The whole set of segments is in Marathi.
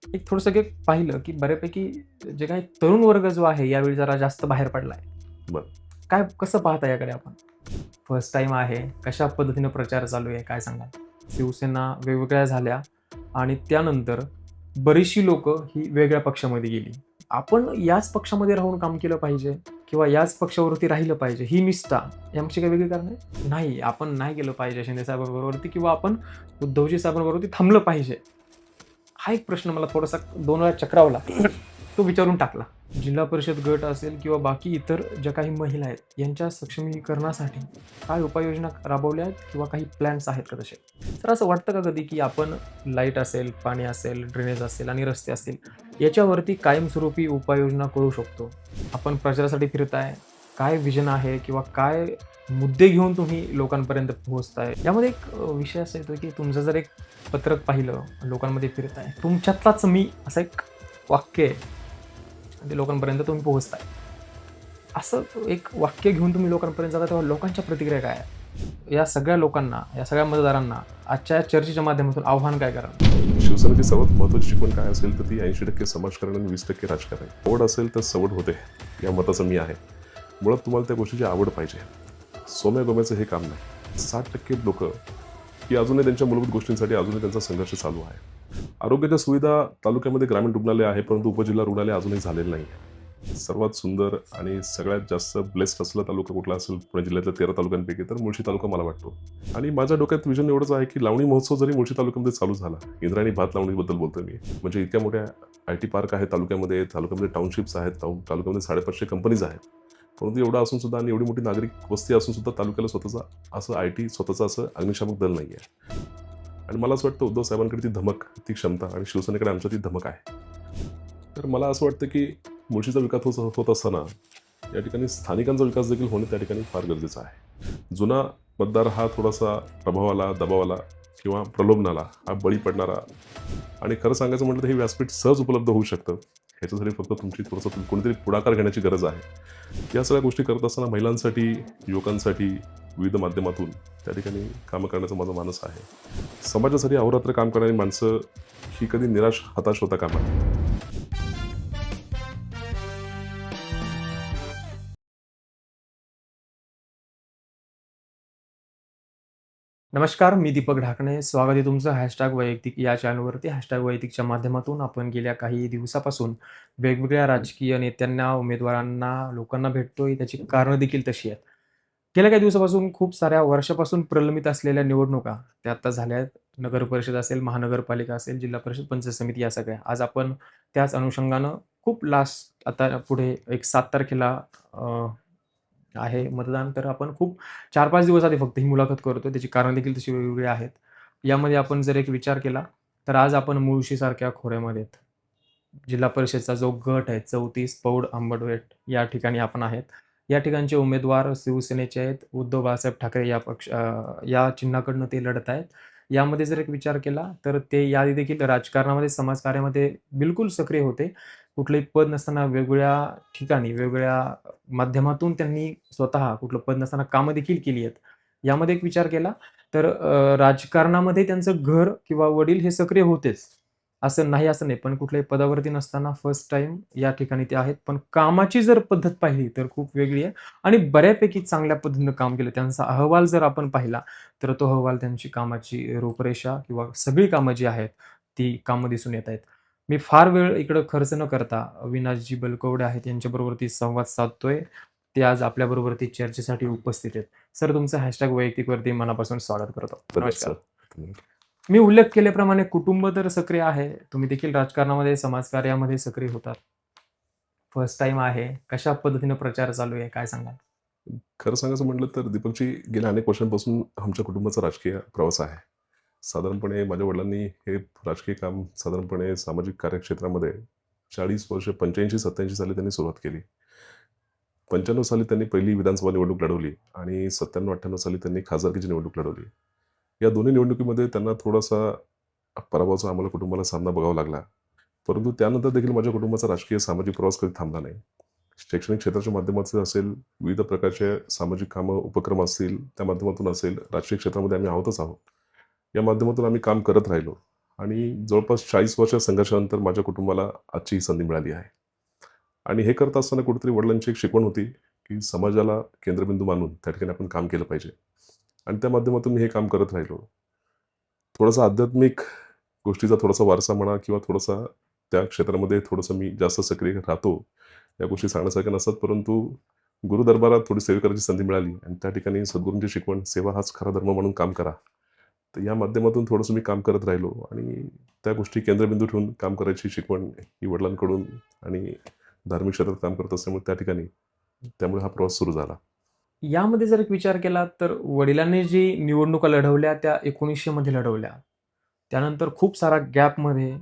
एक थोडंसं एक पाहिलं, की बऱ्यापैकी जे काही तरुण वर्ग जो आहे यावेळी जरा जास्त बाहेर पडलाय. बरं. काय कसं पाहता याकडे आपण? फर्स्ट टाईम आहे, कशा पद्धतीनं प्रचार चालू आहे, काय सांगाल? शिवसेना वेगवेगळ्या झाल्या आणि त्यानंतर बरीचशी लोकं ही वेगळ्या पक्षामध्ये गेली. आपण याच पक्षामध्ये राहून काम केलं पाहिजे किंवा याच पक्षावरती राहिलं पाहिजे, ही निष्ठा यामागची काही वेगळी कारणं आहे? नाही, आपण नाही गेलं पाहिजे शिंदे साहेबांबरोबरती किंवा आपण उद्धवजी साहेबांबरोबरती थांबलं पाहिजे. हा एक प्रश्न मला थोडासा 2 वेळा चक्रावला. तो विचारून टाकला. जिल्हा परिषद गट असेल किंवा बाकी इतर ज्या काही महिला आहेत, यांच्या सक्षमीकरणासाठी काय उपाययोजना राबवल्या आहेत किंवा काही प्लॅन्स आहेत का तसे? तर असं वाटतं का कधी, की आपण लाईट असेल, पाणी असेल, ड्रेनेज असेल आणि रस्ते असतील, याच्यावरती कायमस्वरूपी उपाययोजना करू शकतो? आपण प्रचारासाठी फिरताय, काय विजन आहे किंवा काय मुद्दे घेऊन तुम्ही लोकांपर्यंत पोहोचताय? यामध्ये एक विषय असा येतो, की तुमचं जर एक पत्रक पाहिलं, लोकांमध्ये फिरताय, तुमच्यातलाच मी असं एक वाक्य आहे, ते लोकांपर्यंत तुम्ही पोहोचताय. असं एक वाक्य घेऊन तुम्ही लोकांपर्यंत जाता, तेव्हा लोकांच्या प्रतिक्रिया काय आहेत? या सगळ्या लोकांना, या सगळ्या मतदारांना आजच्या चर्चेच्या माध्यमातून आव्हान काय कराल? शिवसेनेची सर्वात महत्त्वाची शिकवण काय असेल तर ती 80% समाजकारण आणि 20% राजकारण. आवड असेल तर सवड होते, या मताचं मी आहे. मुळात तुम्हाला त्या गोष्टीची आवड पाहिजे. सोम्या-गोम्याचं हे काम नाही. 60% लोकं की अजूनही त्यांच्या मूलभूत गोष्टींसाठी अजूनही त्यांचा संघर्ष चालू आहे. आरोग्याच्या सुविधा तालुक्यामध्ये ग्रामीण रुग्णालय आहे, परंतु उपजिल्हा रुग्णालय अजूनही झालेलं नाही आहे. सर्वात सुंदर आणि सगळ्यात जास्त ब्लेस्ड असलेला तालुका कुठला असेल पुणे जिल्ह्यातल्या 13 तालुक्यांपैकी तर मुळशी तालुका मला वाटतो. आणि माझ्या डोक्यात विजन एवढंच आहे की लावणी महोत्सव जरी मुळशी तालुक्यामध्ये चालू झाला, इंद्रायणी भात लावणीबद्दल बोलतोय मी. म्हणजे इतक्या मोठ्या IT पार्क आहे तालुक्यामध्ये टाउनशिप्स आहेत, तालुक्यामध्ये 550 कंपनीज आहेत. परंतु एवढं असून सुद्धा आणि एवढी मोठी नागरिक वस्ती असून सुद्धा तालुक्याला स्वतःचा असं IT स्वतःचं असं अग्निशामक दल नाही आहे. आणि मला असं वाटतं उद्धव साहेबांकडे ती धमक, ती क्षमता आणि शिवसेनेकडे आमच्या ती धमक आहे. तर मला असं वाटतं की मुळशीचा विकास होत असताना या ठिकाणी स्थानिकांचा विकास देखील होणे त्या ठिकाणी फार गरजेचं आहे. जुना मतदार हा थोडासा प्रभावाला, दबावाला किंवा प्रलोभनाला हा बळी पडणारा आणि खरं सांगायचं म्हटलं तर हे व्यासपीठ सहज उपलब्ध होऊ शकतं. ह्याच्यासाठी फक्त तुमची थोडंसं कोणीतरी पुढाकार घेण्याची गरज आहे. या सगळ्या गोष्टी करत असताना महिलांसाठी, युवकांसाठी विविध माध्यमातून त्या ठिकाणी कामं करण्याचा माझा मानस आहे. समाजासाठी अहोरात्र काम करणारी माणसं ही कधी निराश, हताश होता कामा नये. नमस्कार, मी दीपक ढाकणे. स्वागत आहे तुमचं वैयक्तिक या चॅनलवरती. वैयक्तिकच्या माध्यमातून आपण गेल्या काही दिवसापासून वेगवेगळ्या राजकीय नेत्यांना, उमेदवारांना, लोकांना भेटतोय. त्याची कारणं देखील तशी आहेत. गेल्या काही दिवसापासून खूप साऱ्या वर्षापासून प्रलंबित असलेल्या निवडणुका त्या आता झाल्या आहेत. नगर परिषद असेल, महानगरपालिका असेल, जिल्हा परिषद, पंचायत समिती या सगळ्या. आज आपण त्याच अनुषंगानं खूप लास्ट आता पुढे एक 7 तारखेला आहे मतदान. तर आपण खूप 4-5 दिवस आधी फक्त ही मुलाखत करतोय. त्याची कारणं देखील तशी वेगवेगळी आहेत. यामध्ये आपण जर एक विचार केला, तर आज आपण मुळशीसारख्या खोऱ्यामध्ये आहेत. जिल्हा परिषदचा जो गट आहे 34 पौड आंबडवेट या ठिकाणी आपण आहेत. या ठिकाणचे उमेदवार शिवसेनेचे आहेत. उद्धव बाळासाहेब ठाकरे या चिन्हाकडनं ते लढत आहेत. यामध्ये जर एक विचार केला, तर ते याआधी देखील राजकारणामध्ये, समाजकार्यामध्ये बिलकुल सक्रिय होते. कुठलंही पद नसताना वेगवेगळ्या ठिकाणी, वेगवेगळ्या माध्यमातून त्यांनी स्वतः कुठलं पद नसताना कामं देखील केली आहेत. यामध्ये एक विचार केला, तर राजकारणामध्ये त्यांचं घर किंवा वडील हे सक्रिय होतेच. असं नाही, असं नाही. पण कुठल्याही पदावरती नसताना फर्स्ट टाईम या ठिकाणी ते आहेत. पण कामाची जर पद्धत पाहिली तर खूप वेगळी आहे आणि बऱ्यापैकी चांगल्या पद्धतीनं काम केलं. त्यांचा अहवाल जर आपण पाहिला, तर तो अहवाल त्यांची कामाची रूपरेषा किंवा सगळी कामं जी आहेत, ती कामं दिसून येत आहेत. मी फार वेळ इकडं खर्च न करता अविनाशजी बलकवडे आहेत यांच्याबरोबरती संवाद साधतोय. ते आज आपल्याबरोबरती चर्चेसाठी उपस्थित आहेत. सर, तुमचं वैयक्तिकवरती मनापासून स्वागत करतो. धन्यवाद नमस्कार. सर. धन्यवाद. मी उल्लेख केल्याप्रमाणे कुटुंब तर सक्रिय आहे. तुम्ही देखील राजकारणामध्ये, समाजकार्यामध्ये सक्रिय होतात. फर्स्ट टाईम आहे. कशा पद्धतीनं प्रचार चालू आहे? काय सांगाल? खरं सांगायचं म्हटलं तर दीपकजी गेल्या अनेक वर्षांपासून आमच्या कुटुंबाचा राजकीय प्रवास आहे. साधारणपणे माझ्या वडिलांनी हे राजकीय काम साधारणपणे सामाजिक कार्यक्षेत्रामध्ये 40 वर्ष 85-87 साली त्यांनी सुरुवात केली. 95 साली त्यांनी पहिली विधानसभा निवडणूक लढवली आणि 97-98 साली त्यांनी खासदारकीची निवडणूक लढवली. या दोन्ही निवडणुकीमध्ये त्यांना थोडासा पराभवाचा आम्हाला कुटुंबाला सामना बघावा लागला. परंतु त्यानंतर देखील माझ्या कुटुंबाचा राजकीय सामाजिक प्रवास कधी थांबला नाही. शैक्षणिक क्षेत्राच्या माध्यमातून असेल, विविध प्रकारचे सामाजिक कामं, उपक्रम असतील, त्या माध्यमातून असेल, राजकीय क्षेत्रामध्ये आम्ही आहोतच आहोत. या माध्यमातून आम्ही काम करत राहिलो आणि जवळपास 40 वर्ष संघर्षानंतर माझ्या कुटुंबाला आजची ही संधी मिळाली आहे. आणि हे करत असताना कुठेतरी वडिलांची एक शिकवण होती, की समाजाला केंद्रबिंदू मानून त्या ठिकाणी आपण काम केलं पाहिजे. आणि त्या माध्यमातून मी हे काम करत राहिलो. थोडासा आध्यात्मिक गोष्टीचा थोडासा वारसा म्हणा किंवा थोडासा त्या क्षेत्रामध्ये थोडंसं मी जास्त सक्रिय राहतो. या गोष्टी सांगण्यासारख्या नसतात, परंतु गुरुदरबारात थोडी सेवा करायची संधी मिळाली आणि त्या ठिकाणी सद्गुरूंची शिकवण, सेवा हाच खरा धर्म म्हणून काम करा. तर या माध्यमातून थोडंसं मी काम करत राहिलो आणि त्या गोष्टी केंद्रबिंदू ठेवून काम करायची शिकवण ही वडिलांकडून आणि धार्मिक क्षेत्रात काम करत असल्यामुळे त्या ठिकाणी त्यामुळे हा प्रवास सुरू झाला. यामध्ये जर एक विचार केला तर वडिलांनी जी निवडणुका लढवल्या त्या 1900 मध्ये लढवल्या. त्यानंतर खूप सारा गॅपमध्ये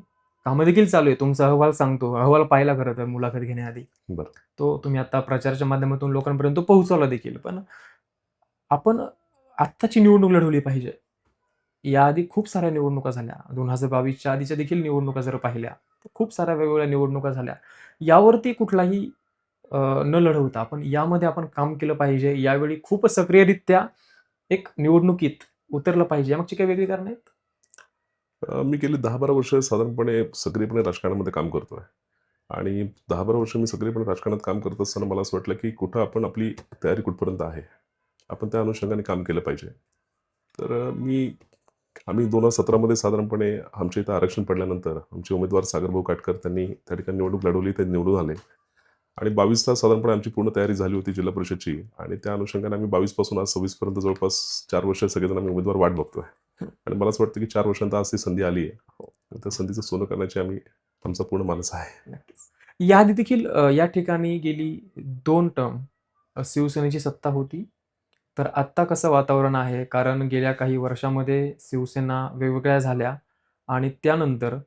कामं देखील चालू आहे. तुमचा अहवाल सांगतो. अहवाल पाहिला खरं तर मुलाखत घेण्याआधी. बरं. तो तुम्ही आता प्रचाराच्या माध्यमातून लोकांपर्यंत पोहोचवला देखील. पण आपण आत्ताची निवडणूक लढवली पाहिजे. याआधी खूप साऱ्या निवडणुका झाल्या. 2022च्या आधीच्या देखील निवडणुका जर पाहिल्या, तर खूप साऱ्या वेगवेगळ्या निवडणुका झाल्या. यावरती कुठलाही न लढवता आपण यामध्ये आपण काम केलं पाहिजे. यावेळी खूप सक्रियरित्या एक निवडणुकीत उतरलं पाहिजे. यामागची काही वेगळी कारणं आहेत? मी गेली 10-12 वर्ष साधारणपणे सक्रियपणे राजकारणामध्ये काम करतोय. आणि 10-12 वर्ष मी सक्रियपणे राजकारणात काम करत असताना मला असं वाटलं, की कुठं आपण आपली तयारी कुठपर्यंत आहे. आपण त्या अनुषंगाने काम केलं पाहिजे. तर आम्ही 2017 मध्ये साधारणपणे आमच्या इथं आरक्षण पडल्यानंतर आमचे उमेदवार सागरभाऊ काटकर त्यांनी त्या ठिकाणी निवडणूक लढवली, ते निवडून आले. आणि 22ला साधारणपणे आमची पूर्ण तयारी झाली होती जिल्हा परिषदची आणि त्या अनुषंगाने आम्ही 22 पासून आज 26 पर्यंत जवळपास 4 वर्ष सगळेजण आम्ही उमेदवार वाट बघतोय. आणि मला असं वाटतं, की 4 वर्षांत आज ती संधी आली आहे. त्या संधीचं सोनं करण्याची आमचा पूर्ण मानस आहे. नक्कीच. याआधी देखील या ठिकाणी गेली 2 टर्म शिवसेनेची सत्ता होती. तर आत्ता कसं वातावरण आहे? कारण गेल्या काही वर्षामध्ये शिवसेना वेगवेगळ्या झाल्या आणि त्यानंतर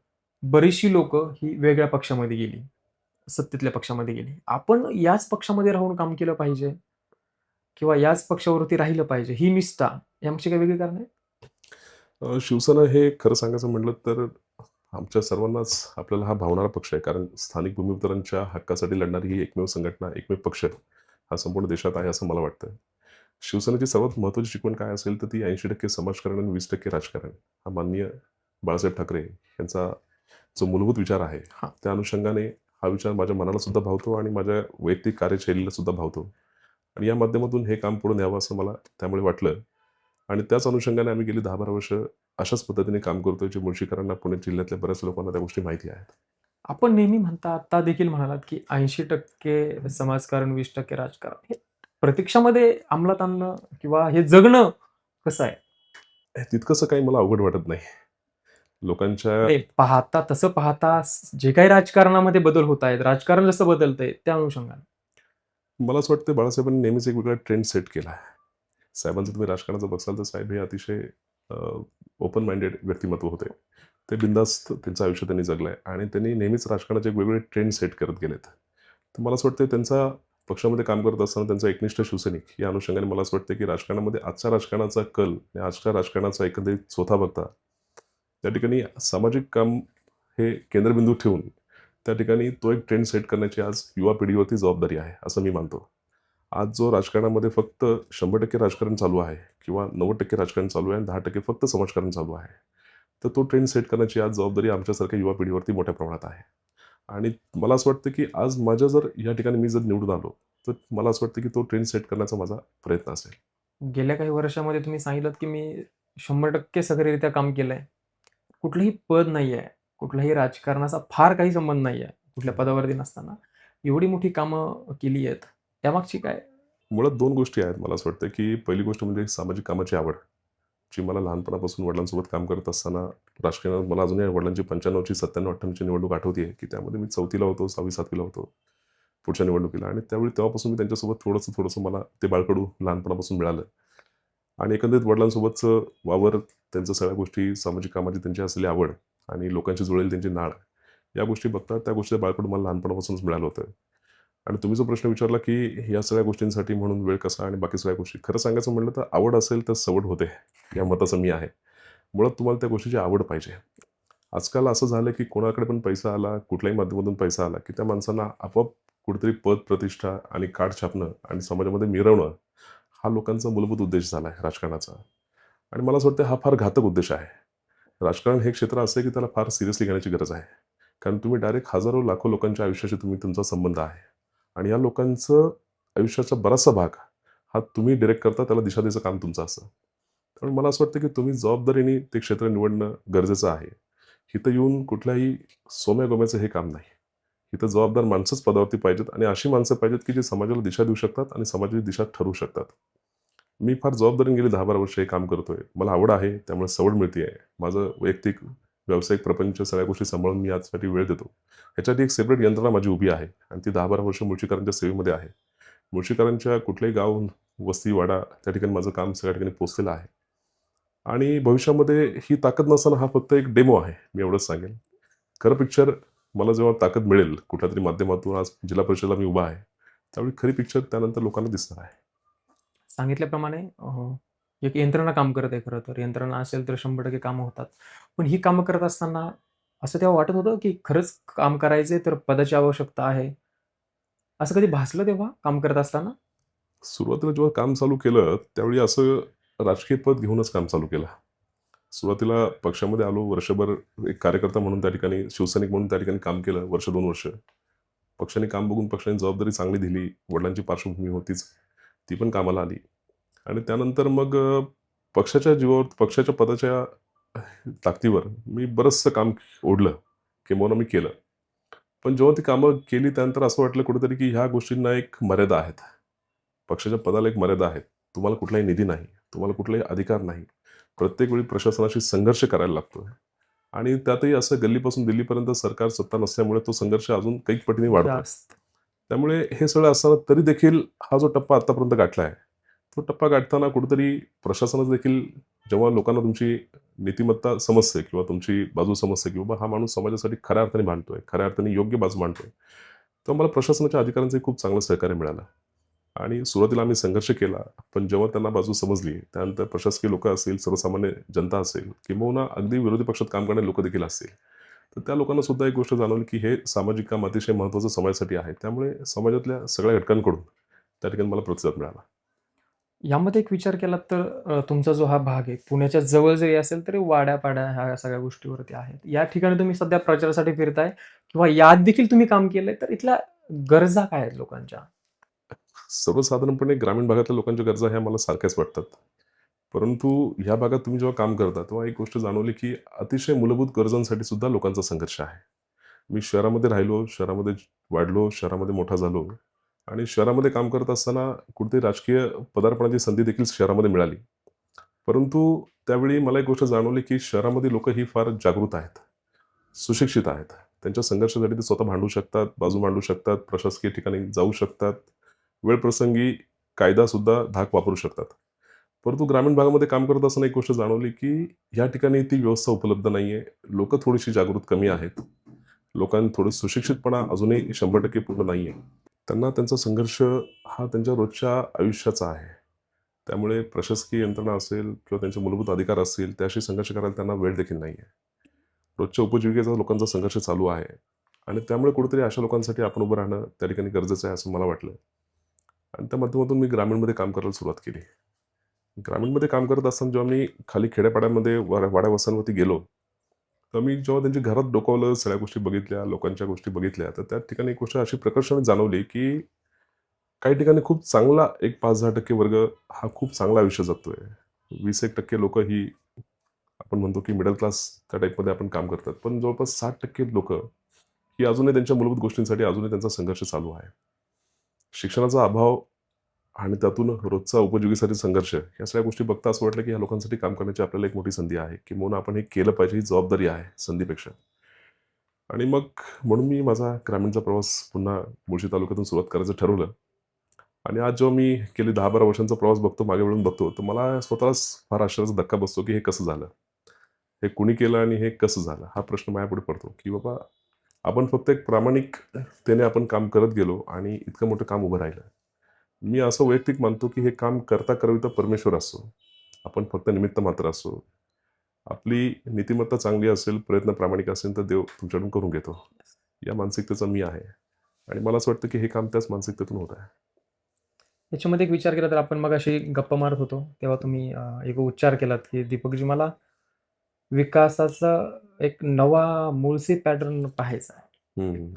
बरीचशी लोकं ही वेगळ्या पक्षामध्ये गेली. सत्तेतल्या पक्षामध्ये गेली. आपण याच पक्षामध्ये राहून काम केलं पाहिजे किंवा याच पक्षावरती राहिलं पाहिजे. ही निष्ठा यामागची काही वेगळी कारणं आहेत? शिवसेना हे खरं सांगायचं म्हटलं तर आमच्या सर्वांनाच आपल्याला हा भावणारा पक्ष आहे. कारण स्थानिक भूमिपुत्रांच्या हक्कासाठी लढणारी ही एकमेव संघटना, एकमेव पक्ष हा संपूर्ण देशात आहे असं मला वाटतं. शिवसेनेची सर्वात महत्त्वाची शिकवण काय असेल तर ती 80% समाजकारण आणि 20% राजकारण. हा माननीय बाळासाहेब ठाकरे यांचा जो मूलभूत विचार आहे, हां. त्या अनुषंगाने हा विचार माझ्या मनाला सुद्धा भावतो आणि माझ्या वैयक्तिक कार्यशैलीला सुद्धा भावतो. आणि या माध्यमातून हे काम पुढे न्यावं असं मला त्यामुळे वाटलं. आणि त्याच अनुषंगाने आम्ही गेली 10-12 वर्ष अशाच पद्धतीने काम करतोय, जे मुळशीकरांना, पुणे जिल्ह्यातल्या बऱ्याच लोकांना त्या गोष्टी माहिती आहेत. आपण नेहमी म्हणता, आत्ता देखील म्हणालात, की 80% समाजकारण, 20% राजकारण. हे प्रत्यक्षामध्ये अंमलात आणणं किंवा हे जगणं कसं आहे? तितकंसं काही मला अवघड वाटत नाही. लोकांच्या नाही तसं पाहता जे काही राजकारणामध्ये बदल होत आहेत, राजकारण जसं बदलतंय त्या अनुषंगाने. मला असं वाटतं बाळासाहेबांनी नेहमीच एक वेगळा ट्रेंड सेट केला आहे. साहेबांचं तुम्ही राजकारणाचं बघसाल तर साहेब हे अतिशय ओपन माइंडेड व्यक्तिमत्व होते. ते बिनधास्त त्यांचं आयुष्य त्यांनी जगलं आहे आणि त्यांनी नेहमीच राजकारणाचे एक वेगवेगळे ट्रेंड सेट करत गेलेत. तर मला असं वाटतं त्यांचा पक्षामध्ये काम करत असताना त्यांचा एकनिष्ठ शिवसैनिक या अनुषंगाने मला असं वाटतं की राजकारणामध्ये आजच्या राजकारणाचा कल आणि आजच्या राजकारणाचा एकंदरीत चोथा बघता त्या ठिकाणी सामाजिक काम हे केंद्रबिंदू ठेवून त्या ठिकाणी तो एक ट्रेंड सेट करण्याची आज युवा पिढीवरती जबाबदारी आहे असं मी मानतो. आज जो राजकारणामध्ये फक्त 100% राजकारण चालू आहे किंवा 90% राजकारण चालू आहे आणि 10% फक्त समाजकारण चालू आहे. तर तो ट्रेंड सेट करण्याची आज जबाबदारी आमच्यासारख्या युवा पिढीवरती मोठ्या प्रमाणात आहे. आणि मला असं वाटतं की आज माझ्या जर या ठिकाणी मी जर निवडून आलो, तर मला असं वाटतं की तो ट्रेंड सेट करण्याचा माझा प्रयत्न असेल. गेल्या काही वर्षामध्ये तुम्ही सांगितलत, की मी 100% सक्रियरित्या काम केलंय. कुठलंही पद नाहीये, कुठल्याही राजकारणाचा फार काही संबंध नाहीये, कुठल्या पदावरती नसताना. एवढी मोठी कामं केली आहेत. त्यामागची काय? मुळात 2 गोष्टी आहेत मला असं वाटतं की पहिली गोष्ट म्हणजे सामाजिक कामाची आवड, जी मला लहानपणापासून वडिलांसोबत काम करत असताना राजकारणात मला अजूनही वडिलांची 95ची 97-98ची निवडणूक आठवते आहे, की त्यामध्ये मी 4थीला होतो, 6वी-7वीला होतो पुढच्या निवडणुकीला आणि त्यावेळी तेव्हापासून मी त्यांच्यासोबत थोडंसं मला ते बाळकडू लहानपणापासून मिळालं. आणि एकंदरीत वडिलांसोबतचं वावर, त्यांच्या सगळ्या गोष्टी, सामाजिक कामाची त्यांची असलेली आवड आणि लोकांशी जुळलेली त्यांची नाळ, या गोष्टी बघता त्या गोष्टी बाळकडून मला लहानपणापासूनच मिळालं होतं. आणि तुम्ही जो प्रश्न विचारला, की या सगळ्या गोष्टींसाठी म्हणून वेळ कसा आणि बाकी सगळ्या गोष्टी. खरं सांगायचं म्हटलं तर आवड असेल तर सवड होते, या मताचं मी आहे. मुळात तुम्हाला त्या गोष्टीची आवड पाहिजे. आजकाल असं झालं, की कोणाकडे पण पैसा आला, कुठल्याही माध्यमातून पैसा आला, की त्या माणसांना आपोआप कुठेतरी पद, प्रतिष्ठा आणि कार्ड छापणं आणि समाजामध्ये मिरवणं, हा लोकांचा मूलभूत उद्देश झाला आहे राजकारणाचा. आणि मला असं वाटतं हा फार घातक उद्देश आहे. राजकारण हे क्षेत्र असं आहे की त्याला फार सिरियसली घेण्याची गरज आहे. कारण तुम्ही डायरेक्ट हजारो, लाखो लोकांच्या आयुष्याशी तुमचा संबंध आहे. आणि या लोकांचं आयुष्याचा बराचसा भाग हा तुम्ही डिरेक्ट करता, त्याला दिशा द्यायचं काम तुमचं असतं. त्यामुळे मला असं वाटतं की तुम्ही जबाबदारीने ते क्षेत्र निवडणं गरजेचं आहे. इथं येऊन कुठल्याही सोम्या-गोम्याचं हे काम नाही. इथं जबाबदार माणसंच पदावरती पाहिजेत आणि अशी माणसं पाहिजेत की जी समाजाला दिशा देऊ शकतात आणि समाजाची दिशा ठरवू शकतात. मी फार जबाबदारीने गेली 10-12 वर्ष हे काम करतोय. मला आवड आहे, त्यामुळे सवड मिळतीये. माझं वैयक्तिक व्यावसायिक प्रपंच सगळ्या गोष्टी सांभाळून मी यासाठी वेळ देतो. ह्याच्यासाठी एक सेपरेट यंत्रणा माझी उभी आहे आणि ती 10-12 वर्ष मुळशीकरांच्या सेवेमध्ये आहे. मुळशीकरांच्या कुठल्याही गाव, वस्ती, वाडा त्या ठिकाणी माझं काम सगळ्या ठिकाणी पोहोचलेलं आहे. आणि भविष्यामध्ये ही ताकद नसताना हा फक्त एक डेमो आहे. मी एवढंच सांगेन. खरं पिक्चर मला जेव्हा ताकद मिळेल कुठल्यातरी माध्यमातून, आज जिल्हा परिषदेला मी उभा आहे, त्यावेळी खरी पिक्चर त्यानंतर लोकांना दिसणार आहे. सांगितल्याप्रमाणे एक यंत्रणा काम करत आहे खरं तर. यंत्रणा असेल तर 100% कामं होतात. पण ही कामं करत असताना असं तेव्हा वाटत होतं, की खरंच काम करायचंय तर पदाची आवश्यकता आहे. असं कधी भासलं तेव्हा काम करत असताना? सुरुवातीला जेव्हा काम चालू केलं, त्यावेळी असं राजकीय पद घेऊनच काम चालू केलं. सुरुवातीला पक्षामध्ये आलो, वर्षभर एक कार्यकर्ता म्हणून त्या ठिकाणी, शिवसैनिक म्हणून त्या ठिकाणी काम केलं, वर्ष 2 वर्ष. पक्षाने काम बघून पक्षाने जबाबदारी चांगली दिली. वडिलांची पार्श्वभूमी होतीच, ती पण कामाला आली. आणि त्यानंतर मग पक्षाच्या जीवावर, पक्षाच्या पदाच्या ताकदीवर मी बरचसं काम ओढलं, किंबहुना मी केलं. पण जेव्हा ती कामं केली त्यानंतर असं वाटलं कुठेतरी, की ह्या गोष्टींना एक मर्यादा आहेत. पक्षाच्या पदाला एक मर्यादा आहे. तुम्हाला कुठलाही निधी नाही, तुम्हाला कुठलाही अधिकार नाही. प्रत्येक वेळी प्रशासनाशी संघर्ष करायला लागतो आणि त्यातही असं गल्लीपासून दिल्लीपर्यंत सरकार सत्ता नसल्यामुळे तो संघर्ष अजून कैक पटीने वाढतोय. जास्त. त्यामुळे हे सगळं असताना तरी देखील हा जो टप्पा आतापर्यंत गाठला आहे, तो टप्पा गाठताना कुठेतरी प्रशासनाचं देखील, जेव्हा लोकांना तुमची नीतिमत्ता समजते किंवा तुमची बाजू समजते, की बाबा हा माणूस समाजासाठी खऱ्या अर्थाने भांडतोय, खऱ्या अर्थाने योग्य बाजू मांडतोय, तेव्हा मला प्रशासनाच्या अधिकाऱ्यांचंही खूप चांगलं सहकार्य मिळालं. आणि सुरुवातीला आम्ही संघर्ष केला, पण जेव्हा त्यांना बाजू समजली, त्यानंतर प्रशासकीय लोकं असतील, सर्वसामान्य जनता असेल, किंबहुना अगदी विरोधी पक्षात काम करणारे लोकं देखील असतील, तर त्या लोकांना सुद्धा एक गोष्ट जाणवली, की हे सामाजिक काम अतिशय महत्त्वाचं समाजासाठी आहे. त्यामुळे समाजातल्या सगळ्या घटकांकडून त्या ठिकाणी मला प्रतिसाद मिळाला. यामध्ये एक विचार केलात तर तुमचा जो हा भाग आहे, पुण्याच्या जवळ जरी असेल तरी वाड्या-पाड्या ह्या सगळ्या गोष्टीवरती आहेत. या ठिकाणी तुम्ही सध्या प्रचारासाठी फिरताय किंवा यात देखील तुम्ही काम केलंय, तर इथल्या गरजा काय आहेत लोकांच्या? सर्वसाधारणपणे ग्रामीण भागातल्या लोकांच्या गरजा ह्या मला सारख्याच वाटतात. परंतु ह्या भागात तुम्ही जेव्हा काम करता, तेव्हा एक गोष्ट जाणवली, की अतिशय मूलभूत गरजांसाठी सुद्धा लोकांचा संघर्ष आहे. मी शहरामध्ये राहिलो, शहरामध्ये वाढलो, शहरामध्ये मोठा झालो आणि शहरामध्ये काम करत असताना कुठेतरी राजकीय पदार्पणाची संधी देखील शहरामध्ये मिळाली. परंतु त्यावेळी मला एक गोष्ट जाणवली, की शहरामध्ये लोकं ही फार जागृत आहेत, सुशिक्षित आहेत. त्यांच्या संघर्षासाठी ते स्वतः भांडू शकतात, बाजू मांडू शकतात, प्रशासकीय ठिकाणी जाऊ शकतात. वेळप्रसंगी कायदासुद्धा धाक वापरू शकतात. परंतु ग्रामीण भागामध्ये काम करत असताना एक गोष्ट जाणवली, की या ठिकाणी ती व्यवस्था उपलब्ध नाहीये. लोकं थोडीशी जागृत कमी आहेत. लोकांत थोडं सुशिक्षितपणा अजूनही 100% पूर्ण नाहीये. त्यांना त्यांचा संघर्ष हा त्यांच्या रोजच्या आयुष्याचा आहे. त्यामुळे प्रशासकीय यंत्रणा असेल किंवा त्यांचे मूलभूत अधिकार असतील, त्याशी संघर्ष करायला त्यांना वेळ देखील नाहीये. रोजच्या उपजीविकेचा लोकांचा संघर्ष चालू आहे आणि त्यामुळे कुठेतरी अशा लोकांसाठी आपण उभं राहणं त्या ठिकाणी गरजेचं आहे असं मला वाटलं. आणि त्या माध्यमातून मी ग्रामीणमध्ये काम करायला सुरुवात केली. ग्रामीणमध्ये काम करत असताना जेव्हा मी खाली खेड्यापाड्यांमध्ये वाड्या-वस्त्यांवरती गेलो, तर मी जेव्हा त्यांच्या घरात डोकावलं, सगळ्या गोष्टी बघितल्या, लोकांच्या गोष्टी बघितल्या, तर त्या ठिकाणी एक गोष्ट अशी प्रकर्षाने जाणवली, की काही ठिकाणी खूप चांगला एक 5-10% वर्ग हा खूप चांगलं आयुष्य जगतोय. 20-1% लोकं ही, आपण म्हणतो की मिडल क्लास त्या टाईपमध्ये आपण काम करतात. पण जवळपास 60% लोकं ही अजूनही त्यांच्या मूलभूत गोष्टींसाठी अजूनही त्यांचा संघर्ष चालू आहे. शिक्षणाचा अभाव आणि त्यातून रोजचा उपजीविकेसाठी संघर्ष, या सगळ्या गोष्टी बघता असं वाटलं, की या लोकांसाठी काम करण्याची आपल्याला एक मोठी संधी आहे, किंबहुना आपण हे केलं पाहिजे, ही जबाबदारी आहे संधीपेक्षा. आणि मग म्हणून मी माझा ग्रामीणचा प्रवास पुन्हा मुळशी तालुक्यातून सुरुवात करायचं ठरवलं. आणि आज जेव्हा मी गेली 10-12 वर्षांचा प्रवास बघतो, मागे वळून बघतो, तर मला स्वतःलाच फार आश्चर्याचा धक्का बसतो, की हे कसं झालं? हे कुणी केलं आणि हे कसं झालं? हा प्रश्न माझ्यापुढे पडतो, की बाबा आपण फक्त एक प्रामाणिकतेने आपण काम करत गेलो आणि इतकं मोठं काम उभं राहिलं. मी असं वैयक्तिक मानतो, की हे काम करता करविता परमेश्वर असतो. आपण फक्त निमित्त मात्र असतो. आपली नीतिमत्ता चांगली असेल, प्रयत्न प्रामाणिक असेल, तर देव तुमच्याकडून करून घेतो. या मानसिकतेचा मी आहे आणि मला असं वाटतं, की हे काम त्याच मानसिकतेतून होत आहे. याच्यामध्ये एक विचार केला तर आपण मगाशी गप्पा मारत होतो, तेव्हा तुम्ही एक उच्चार केलात, की दीपकजी मला विकासाचा एक नवा मुळशी पॅटर्न पाहायचा आहे. हं.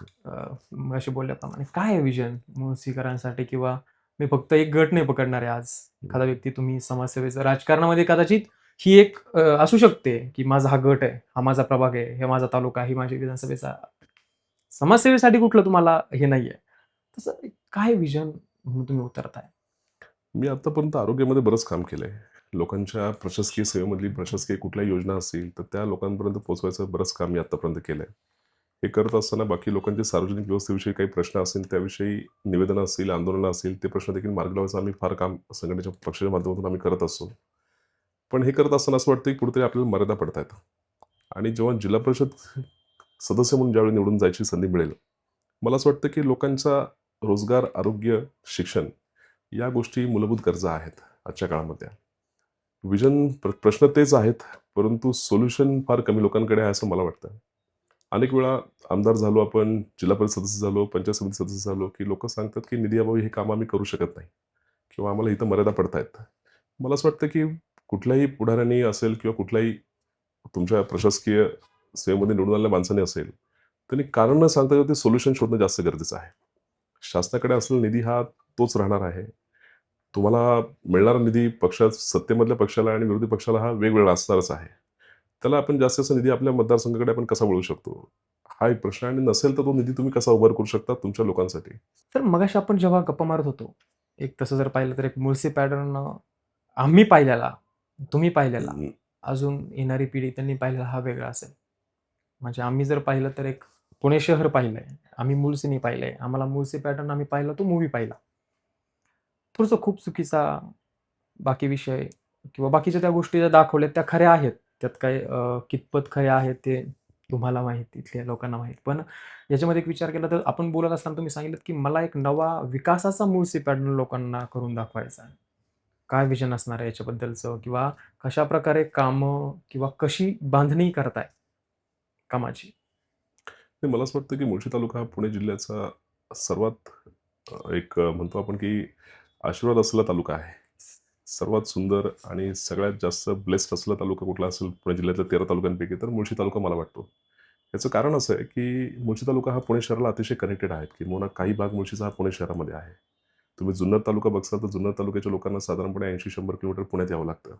मगाशी बोलल्याप्रमाणे काय आहे विजन मुळशीकरांसाठी? किंवा मी फक्त एक गट नाही पकडणार आहे आज. हं. एखादा व्यक्ती तुम्ही समाजसेवेचं राजकारणामध्ये कदाचित ही एक असू शकते, की माझा हा गट आहे, हा माझा प्रभाग आहे, हे माझा तालुका, ही माझी विधानसभेचा समाजसेवेसाठी कुठलं तुम्हाला हे नाहीये. तसं एक काय विजन म्हणून तुम्ही उतरताय? मी आत्तापर्यंत आरोग्यामध्ये बरंच काम केलंय. लोकांच्या प्रशासकीय सेवेमधली प्रशासकीय कुठल्याही योजना असतील, तर त्या लोकांपर्यंत पोहोचवायचं बरंच काम मी आत्तापर्यंत केलंय. हे करत असताना बाकी लोकांचे सार्वजनिक व्यवस्थेविषयी काही प्रश्न असतील, त्याविषयी निवेदनं असतील, आंदोलनं असतील, ते प्रश्न देखील मार्गी लावायचं आम्ही फार काम संघटनेच्या पक्षाच्या माध्यमातून आम्ही करत असतो. पण हे करत असताना असं वाटतं की कुठेतरी आपल्याला मर्यादा पडतायत. आणि जेव्हा जिल्हा परिषद सदस्य म्हणून ज्यावेळी निवडून जायची संधी मिळेल, मला असं वाटतं की लोकांचा रोजगार, आरोग्य, शिक्षण या गोष्टी मूलभूत गरजा आहेत आजच्या काळामध्ये. विजन प्रश्न तेच आहेत, परंतु सोल्युशन फार कमी लोकांकडे आहे असं मला वाटतं. अनेक वेळा आमदार झालो आपण, जिल्हा परिषद सदस्य झालो, पंचायत समिती सदस्य झालो, की लोकं सांगतात की निधीअभावी हे काम आम्ही करू शकत नाही किंवा आम्हाला इथं मर्यादा पडतायत. मला असं वाटतं की कुठल्याही पुढाऱ्यांनी असेल किंवा कुठल्याही तुमच्या प्रशासकीय सेवेमध्ये निवडून आलेल्या माणसाने असेल, त्यांनी कारण न सांगता ते सोल्युशन शोधणं जास्त गरजेचं आहे. शासनाकडे असलेला निधी हा तोच राहणार आहे. तुम्हाला मिळणारा निधी पक्षात सत्तेमधल्या पक्षाला आणि विरोधी पक्षाला हा वेगवेगळा असणारच आहे. त्याला आपण जास्तीत जास्त निधी आपल्या मतदारसंघाकडे आपण कसा वळवू शकतो? हा एक प्रश्न आहे आणि नसेल तर तो निधी तुम्ही कसा उभार करू शकता तुमच्या लोकांसाठी? तर मगाशी आपण जेव्हा गप्पा मारत होतो, एक तसं जर पाहिलं तर एक मुळशी पॅटर्न आम्ही पाहिलेला, तुम्ही पाहिलेला, हं, अजून येणारी पिढी त्यांनी पाहिलेला हा वेगळा असेल. म्हणजे आम्ही जर पाहिलं तर एक पुणे शहर पाहिलंय, आम्ही मुळशीनी पाहिलंय. आम्हाला मुळशी पॅटर्न आम्ही पाहिला, तो मूव्ही पाहिला. थोडंसं खूप चुकीचा बाकी विषय किंवा बाकीच्या त्या गोष्टी ज्या दाखवल्यात त्या खऱ्या आहेत. त्यात काही कितपत खऱ्या आहेत ते तुम्हाला माहीत, इथल्या लोकांना माहीत. पण याच्यामध्ये एक विचार केला तर आपण बोलत असताना तुम्ही सांगितलंत, की मला एक नवा विकासाचा मुळशी पॅटर्न लोकांना करून दाखवायचा आहे. काय व्हिजन असणार आहे याच्याबद्दलचं? किंवा कशाप्रकारे कामं किंवा कशी बांधणी करताय कामाची? नाही, मला असं वाटतं की मुळशी तालुका हा पुणे जिल्ह्याचा सर्वात एक म्हणतो आपण की आशीर्वाद असलेला तालुका आहे. सर्वात सुंदर आणि सगळ्यात जास्त ब्लेस्ड असलेला तालुका कुठला असेल पुणे जिल्ह्यातल्या 13 तालुक्यांपैकी तर मुळशी तालुका मला वाटतो. याचं कारण असं आहे की मुळशी तालुका हा पुणे शहराला अतिशय कनेक्टेड आहे, किंवा काही भाग मुळशीचा हा पुणे शहरामध्ये आहे. तुम्ही जुन्नर तालुका बघसाल तर जुन्नर तालुक्याच्या लोकांना साधारणपणे 80-100 किलोमीटर पुण्यात यावं लागतं.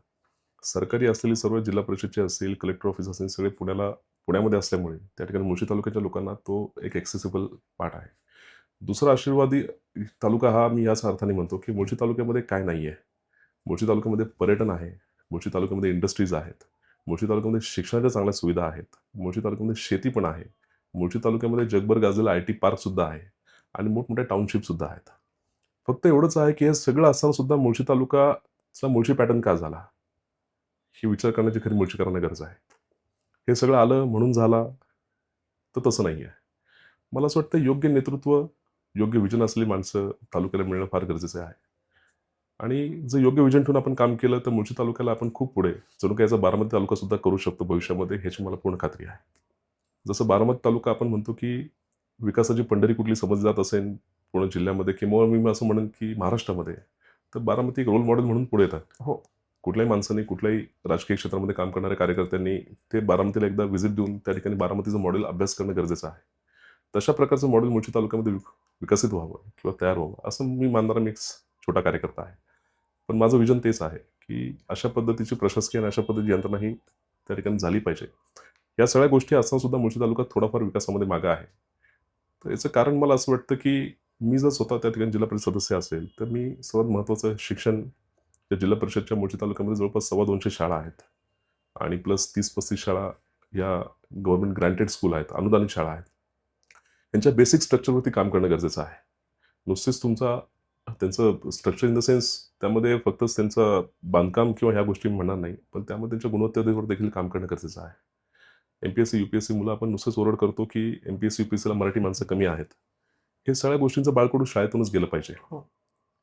सरकारी असलेली सर्व जिल्हा परिषदचे असतील, कलेक्टर ऑफिस असेल, सगळे पुण्यामध्ये असल्यामुळे त्या ठिकाणी मुळशी तालुक्याच्या लोकांना तो एक ॲक्सेसिबल पार्ट आहे. दुसरा आशीर्वादी तालुका हा मी याच अर्थाने म्हणतो, की मुळशी तालुक्यामध्ये काय नाहीये? मुळशी तालुक्यामध्ये पर्यटन आहे, मुळशी तालुक्यामध्ये इंडस्ट्रीज आहेत, मुळशी तालुक्यामध्ये शिक्षणाच्या चांगल्या सुविधा आहेत, मुळशी तालुक्यामध्ये शेती पण आहे, मुळशी तालुक्यामध्ये जगभर गाजलेला आय-टी पार्कसुद्धा आहे आणि मोठमोठ्या टाउनशिपसुद्धा आहेत. फक्त एवढंच आहे, की हे सगळं असताना सुद्धा मुळशी तालुकाचा मुळशी पॅटर्न का झाला? ही विचार करण्याची खरी मुळशीकरांना गरज आहे. हे सगळं आलं म्हणून झाला, तर तसं नाहीये. मला असं वाटतं योग्य नेतृत्व, योग्य विजन असलेली माणसं तालुक्याला मिळणं फार गरजेचं आहे. आणि जर योग्य विजन ठेवून आपण काम केलं, तर मुळशी तालुक्याला आपण खूप पुढे जणू काही याचा बारामती तालुकासुद्धा करू शकतो भविष्यामध्ये, ह्याची मला पूर्ण खात्री आहे. जसं बारामती तालुका आपण म्हणतो, की विकासाची पंढरी कुठली समजली जात असेल पुणे जिल्ह्यामध्ये किंवा मी असं म्हणेन, की महाराष्ट्रामध्ये, तर बारामती एक रोल मॉडेल म्हणून पुढे येतात. हो. कुठल्याही माणसाने, कुठल्याही राजकीय क्षेत्रामध्ये काम करणाऱ्या कार्यकर्त्यांनी ते बारामतीला एकदा व्हिजिट देऊन त्या ठिकाणी बारामतीचं मॉडेल अभ्यास करणं गरजेचं आहे. तशा प्रकारचं मॉडेल मुळशी तालुक्यामध्ये विकसित व्हावं किंवा तयार व्हावं, असं मी मानणारा मी एक छोटा कार्यकर्ता आहे. पण माझं विजन तेच आहे, की अशा पद्धतीची प्रशासकीय आणि अशा पद्धतीची यंत्रणा ही त्या ठिकाणी झाली पाहिजे. या सगळ्या गोष्टी असताना सुद्धा मुळशी तालुका थोडाफार विकासामध्ये मागे आहे. तर याचं कारण मला असं वाटतं, की मी जर स्वतः त्या ठिकाणी जिल्हा परिषद सदस्य असेल, तर मी सर्वात महत्त्वाचं शिक्षण या जिल्हा परिषदच्या मुळशी तालुक्यामध्ये जवळपास 250 शाळा आहेत आणि प्लस 30-35 शाळा या गव्हर्नमेंट ग्रँटेड स्कूल आहेत, अनुदानित शाळा आहेत. यांच्या बेसिक स्ट्रक्चरवरती काम करणं गरजेचं आहे. नुसतेच तुमचा त्यांचं स्ट्रक्चर इन द सेन्स त्यामध्ये फक्तच त्यांचं बांधकाम किंवा ह्या गोष्टी म्हणणार नाही, पण त्यामध्ये त्यांच्या गुणवत्तेवर देखील काम करणं गरजेचं आहे. एम-पी-एस-सी, यू-पी-एस-सी मुलं आपण नुसतंच ओरड करतो, की एम-पी-एस-सी, यू-पी-एस-सीला मराठी माणसं कमी आहेत. हे सगळ्या गोष्टींचं बाळकडू शाळेतूनच गेलं पाहिजे. हो.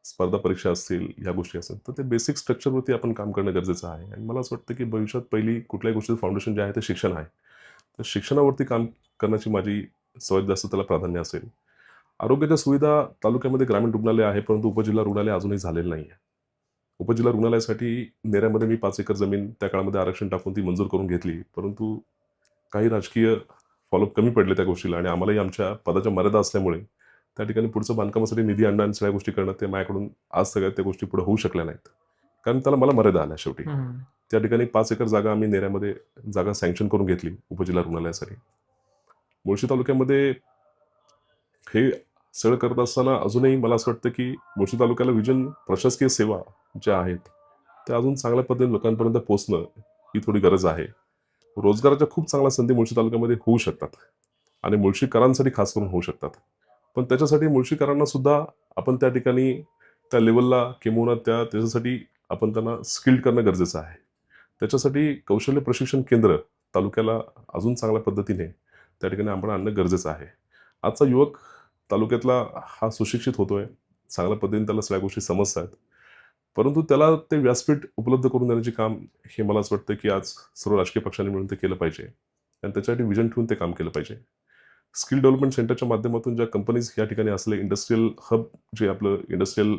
स्पर्धा परीक्षा असतील, ह्या गोष्टी असतील, तर ते बेसिक स्ट्रक्चरवरती आपण काम करणं गरजेचं आहे. आणि मला असं वाटतं, की भविष्यात पहिली कुठल्याही गोष्टीचं फाउंडेशन जे आहे ते शिक्षण आहे. तर शिक्षणावरती काम करण्याची माझी सर्वात जास्त त्याला प्राधान्य असेल. आरोग्याच्या सुविधा तालुक्यामध्ये ग्रामीण रुग्णालय आहे, परंतु उपजिल्हा रुग्णालय अजूनही झालेलं नाही आहे. उपजिल्हा रुग्णालयासाठी नेऱ्यामध्ये मी 5 एकर जमीन त्या काळामध्ये आरक्षण टाकून ती मंजूर करून घेतली. परंतु काही राजकीय फॉलोअप कमी पडले त्या गोष्टीला आणि आम्हालाही आमच्या पदाच्या मर्यादा असल्यामुळे त्या ठिकाणी पुढचं बांधकामासाठी निधी आणणं आणि सगळ्या गोष्टी करणं ते माझ्याकडून आज सगळ्या त्या गोष्टी पुढे होऊ शकल्या नाहीत. कारण त्याला मला मर्यादा आल्या शेवटी. हं. त्या ठिकाणी 5 एकर जागा आम्ही नेऱ्यामध्ये जागा सँक्शन करून घेतली उपजिल्हा रुग्णालयासाठी. मुळशी तालुक्यामध्ये हे सगळं करत असताना अजूनही मला असं वाटतं की मुळशी तालुक्याला विजन प्रशासकीय सेवा ज्या आहेत त्या अजून चांगल्या पद्धतीने लोकांपर्यंत पोहोचणं ही थोडी गरज आहे. रोजगाराच्या खूप चांगल्या संधी मुळशी तालुक्यामध्ये होऊ शकतात आणि मुळशीकरांसाठी खास करून होऊ शकतात. पण त्याच्यासाठी मुळशीकरांना सुद्धा आपण त्या ठिकाणी त्या लेवलला किंबहुना त्याच्यासाठी आपण त्यांना स्किल्ड करणं गरजेचं आहे. त्याच्यासाठी कौशल्य प्रशिक्षण केंद्र तालुक्याला अजून चांगल्या पद्धतीने त्या ठिकाणी आपण आणणं गरजेचं आहे. आजचा युवक तालुक्यातला हा सुशिक्षित होतोय, चांगल्या पद्धतीने त्याला सगळ्या गोष्टी समजतात. परंतु त्याला ते व्यासपीठ उपलब्ध करून देण्याचे काम हे मला असं वाटतं की आज सर्व राजकीय पक्षांनी मिळून ते केलं पाहिजे आणि त्याच्यासाठी विजन ठेवून ते काम केलं पाहिजे. स्किल डेव्हलपमेंट सेंटरच्या माध्यमातून ज्या कंपनीज या ठिकाणी असले इंडस्ट्रियल हब जे आपलं इंडस्ट्रियल